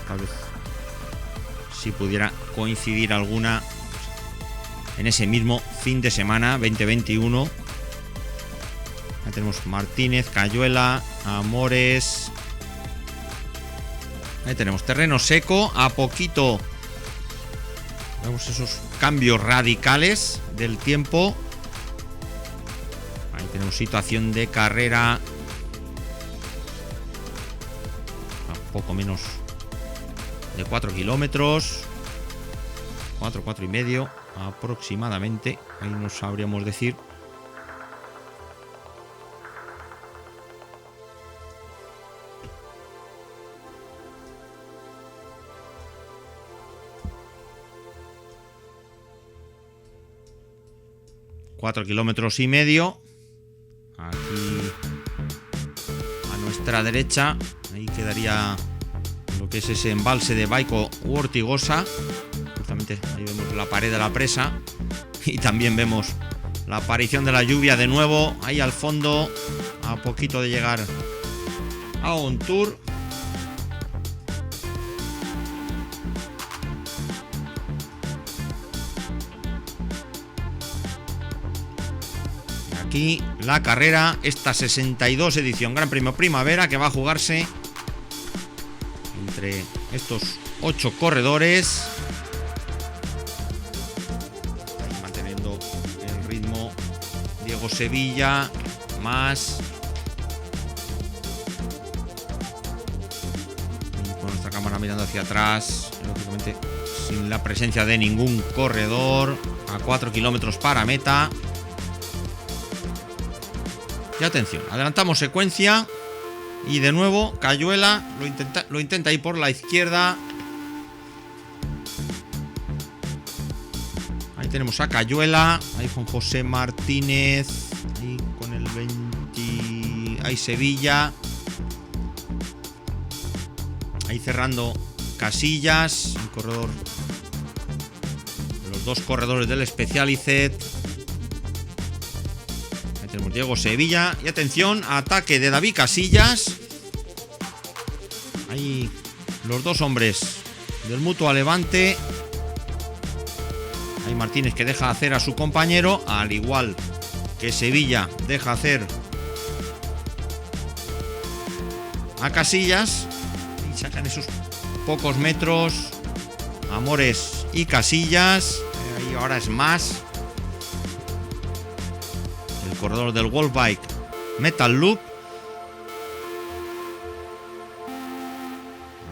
Tal vez si pudiera coincidir alguna en ese mismo fin de semana 2021. Ya tenemos Martínez, Cayuela, Amores. Ahí tenemos terreno seco. A poquito vemos esos cambios radicales del tiempo. Ahí tenemos situación de carrera a poco menos de 4 kilómetros. 4,5 aproximadamente. Ahí nos sabríamos decir. Cuatro 4,5 kilómetros. Aquí a nuestra derecha, ahí quedaría lo que es ese embalse de Baico u Ortigosa. Justamente ahí vemos la pared de la presa. Y también vemos la aparición de la lluvia de nuevo. Ahí al fondo, a poquito de llegar a Ontour. Aquí la carrera, esta 62 edición Gran Premio Primavera, que va a jugarse entre estos 8 corredores. Ahí manteniendo el ritmo Diego Sevilla, más con nuestra cámara mirando hacia atrás, lógicamente sin la presencia de ningún corredor, a 4 kilómetros para meta. Y atención, adelantamos secuencia. Y de nuevo Cayuela lo intenta ir por la izquierda. Ahí tenemos a Cayuela. Ahí con José Martínez. Ahí con el 20. Ahí Sevilla. Ahí cerrando Casillas, el corredor, los dos corredores del Specialized. Tenemos Diego Sevilla. Y atención, ataque de David Casillas. Ahí los dos hombres del Mutua Levante. Ahí Martínez, que deja hacer a su compañero, al igual que Sevilla deja hacer a Casillas. Y sacan esos pocos metros Amores y Casillas. Ahí ahora es más corredor del World Bike Metal Loop,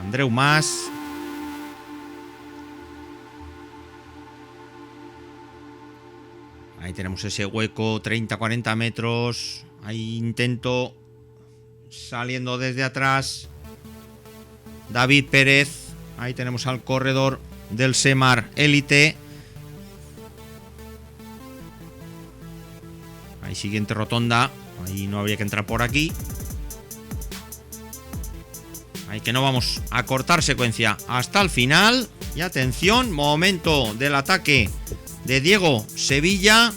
Andreu Mas. Ahí tenemos ese hueco, 30-40 metros. Ahí intento saliendo desde atrás David Pérez. Ahí tenemos al corredor del Semar Elite. Ahí siguiente rotonda. Ahí no habría que entrar por aquí. Ahí que no vamos a cortar secuencia hasta el final. Y atención, momento del ataque de Diego Sevilla.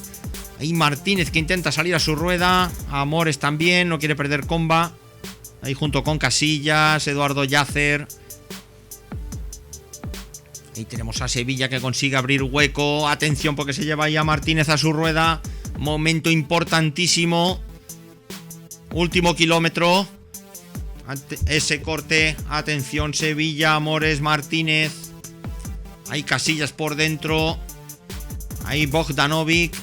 Ahí Martínez que intenta salir a su rueda. Amores también, no quiere perder comba. Ahí junto con Casillas, Eduardo Yacer. Ahí tenemos a Sevilla que consigue abrir hueco. Atención porque se lleva ahí a Martínez a su rueda. Momento importantísimo. Último kilómetro. Ese corte. Atención Sevilla, Amores, Martínez. Hay Casillas por dentro. Ahí Bogdanovic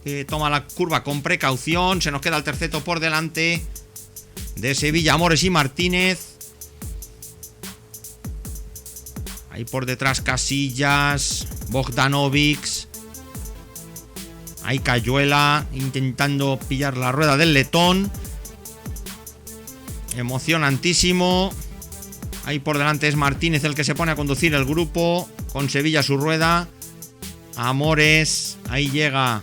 que toma la curva con precaución. Se nos queda el terceto por delante de Sevilla, Amores y Martínez. Ahí por detrás Casillas, Bogdanovic. Ahí Cayuela intentando pillar la rueda del letón. Emocionantísimo. Ahí por delante es Martínez el que se pone a conducir el grupo, con Sevilla a su rueda. Amores, ahí llega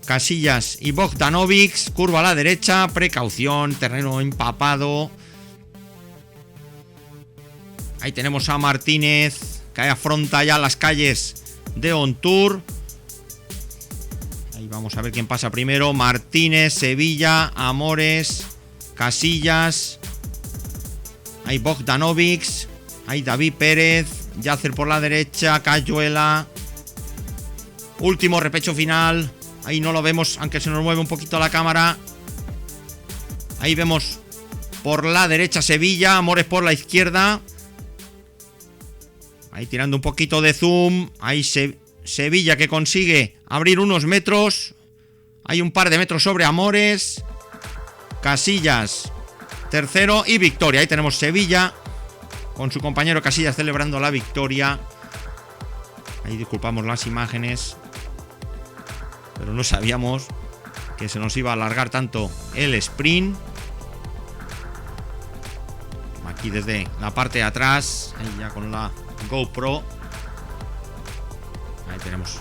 Casillas y Bogdanovic. Curva a la derecha, precaución, terreno empapado. Ahí tenemos a Martínez que afronta ya las calles de Ontour. Ahí vamos a ver quién pasa primero. Martínez, Sevilla, Amores, Casillas. Ahí Bogdanovic. Ahí David Pérez. Yacer por la derecha. Cayuela. Último repecho final. Ahí no lo vemos, aunque se nos mueve un poquito la cámara. Ahí vemos por la derecha Sevilla. Amores por la izquierda. Ahí tirando un poquito de zoom. Ahí Sevilla que consigue abrir unos metros. Hay un par de metros sobre Amores. Casillas tercero y victoria. Ahí tenemos Sevilla con su compañero Casillas celebrando la victoria. Ahí disculpamos las imágenes, pero no sabíamos que se nos iba a alargar tanto el sprint. Aquí desde la parte de atrás, ahí ya con la GoPro. Ahí tenemos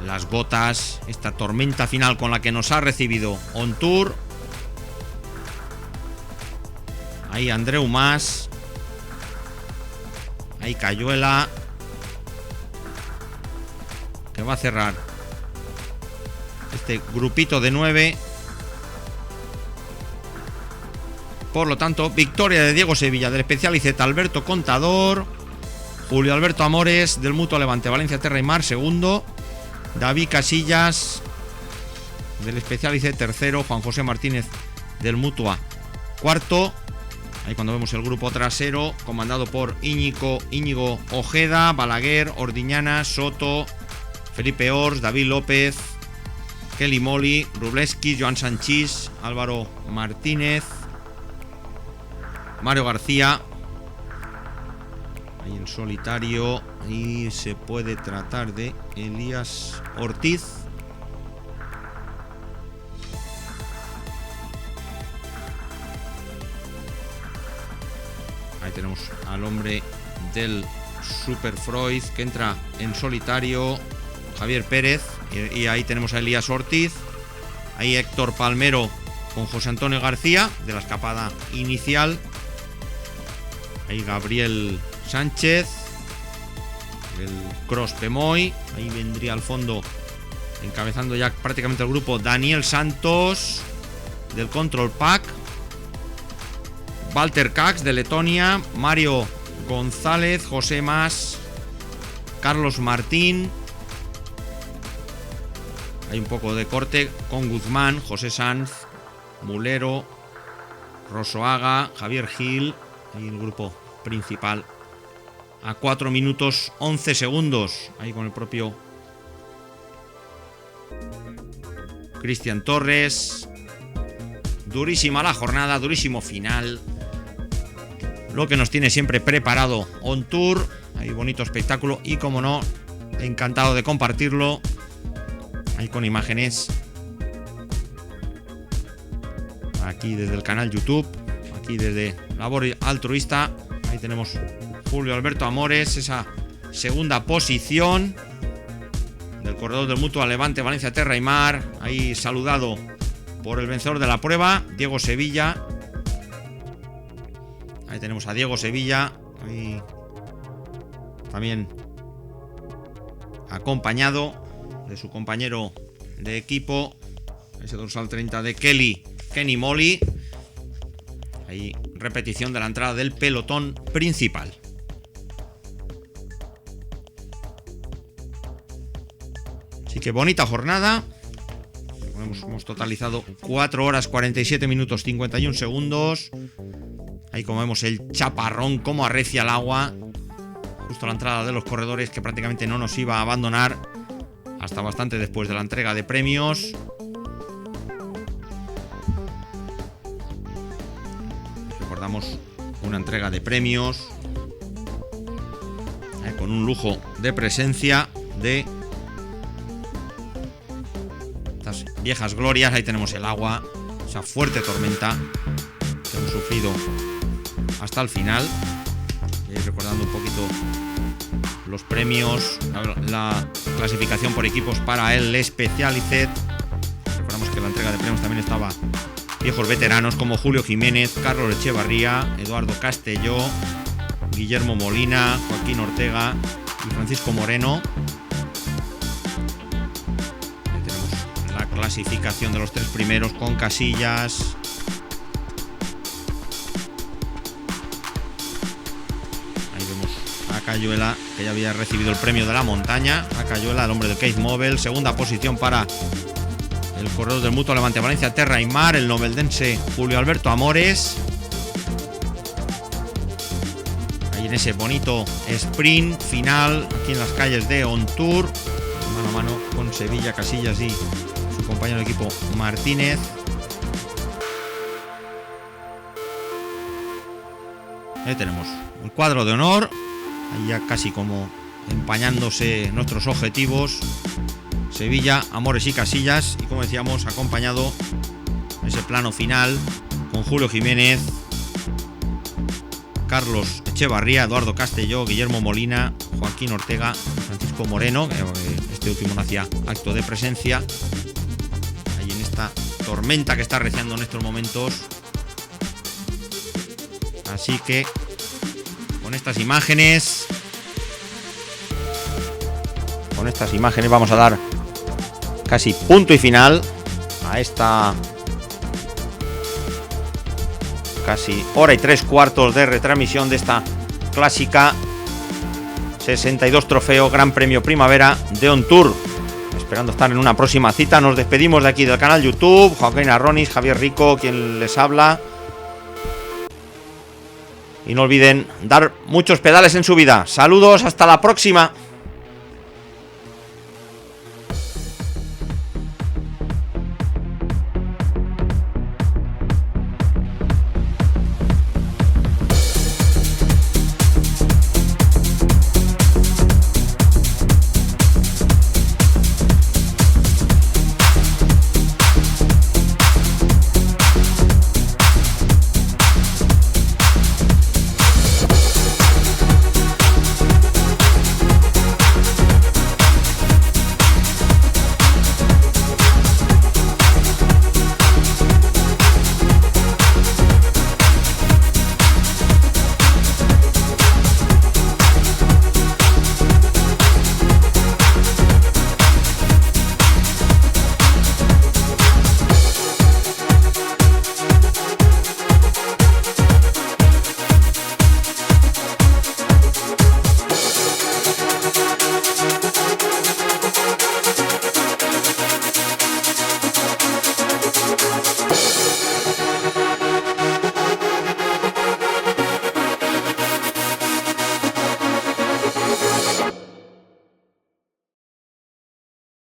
las gotas, esta tormenta final con la que nos ha recibido Ontour. Ahí Andreu Mas. Ahí Cayuela, que va a cerrar este grupito de 9. Por lo tanto, victoria de Diego Sevilla, del Specialized Alberto Contador. Julio Alberto Amores del Mutua Levante Valencia Terra y Mar segundo. David Casillas del Specialized tercero. Juan José Martínez del Mutua cuarto. Ahí cuando vemos el grupo trasero, comandado por Íñigo Ojeda, Balaguer, Ordiñana, Soto, Felipe Ors, David López, Kelly Moli, Rubleski, Joan Sanchís, Álvaro Martínez, Mario García. Ahí en solitario. Y se puede tratar de Elías Ortiz. Ahí tenemos al hombre del Super Freud que entra en solitario, Javier Pérez. Y ahí tenemos a Elías Ortiz. Ahí Héctor Palmero con José Antonio García de la escapada inicial. Ahí Gabriel Sánchez, el Cross Pemoy. Ahí vendría al fondo, encabezando ya prácticamente el grupo, Daniel Santos del Control Pack, Walter Cax de Letonia, Mario González, José Mas, Carlos Martín. Hay un poco de corte con Guzmán, José Sanz, Mulero, Rosoaga, Javier Gil. Ahí el grupo principal a 4 minutos 11 segundos. Ahí con el propio Cristian Torres. Durísima la jornada, durísimo final. Lo que nos tiene siempre preparado Ontour. Hay bonito espectáculo y, como no, encantado de compartirlo. Ahí con imágenes. Aquí desde el canal YouTube. Aquí desde Labor Altruista. Ahí tenemos Julio Alberto Amores, esa segunda posición del corredor del Mutua Levante Valencia Terra y Mar. Ahí saludado por el vencedor de la prueba, Diego Sevilla. Ahí tenemos a Diego Sevilla. Ahí también acompañado de su compañero de equipo, ese dorsal 30 de Kenny Molly. Ahí repetición de la entrada del pelotón principal. Así que bonita jornada. Hemos totalizado 4 horas 47 minutos 51 segundos. Ahí como vemos el chaparrón, cómo arrecia el agua. Justo a la entrada de los corredores, que prácticamente no nos iba a abandonar hasta bastante después de la entrega de premios. Recordamos una entrega de premios con un lujo de presencia de estas viejas glorias. Ahí tenemos el agua, esa fuerte tormenta que hemos sufrido hasta el final. Y recordando un poquito los premios, la clasificación por equipos para el Specialized. Recordamos que en la entrega de premios también estaba viejos veteranos como Julio Jiménez, Carlos Echevarría, Eduardo Castelló, Guillermo Molina, Joaquín Ortega y Francisco Moreno. Ahí tenemos la clasificación de los 3 primeros con Casillas, Cayuela, que ya había recibido el premio de la montaña. A Cayuela, el hombre del Case Mobile. Segunda posición para el corredor del Mutua Levante Valencia Terra y Mar, el noveldense Julio Alberto Amores. Ahí en ese bonito sprint final, aquí en las calles de On-Tour, mano a mano con Sevilla, Casillas y su compañero de equipo Martínez. Ahí tenemos el cuadro de honor. Ahí ya casi como empañándose nuestros objetivos. Sevilla, Amores y Casillas. Y como decíamos, acompañado en ese plano final con Julio Jiménez, Carlos Echevarría, Eduardo Castelló, Guillermo Molina, Joaquín Ortega, Francisco Moreno. Este último no hacía acto de presencia. Ahí en esta tormenta que está arreciando en estos momentos. Así que con estas imágenes vamos a dar casi punto y final a esta casi hora y 3/4 de retransmisión de esta clásica 62 trofeo Gran Premio Primavera de On-Tour. Esperando estar en una próxima cita. Nos despedimos de aquí del canal YouTube. Joaquín Arronis, Javier Rico, quien les habla. Y no olviden dar muchos pedales en su vida. Saludos, hasta la próxima.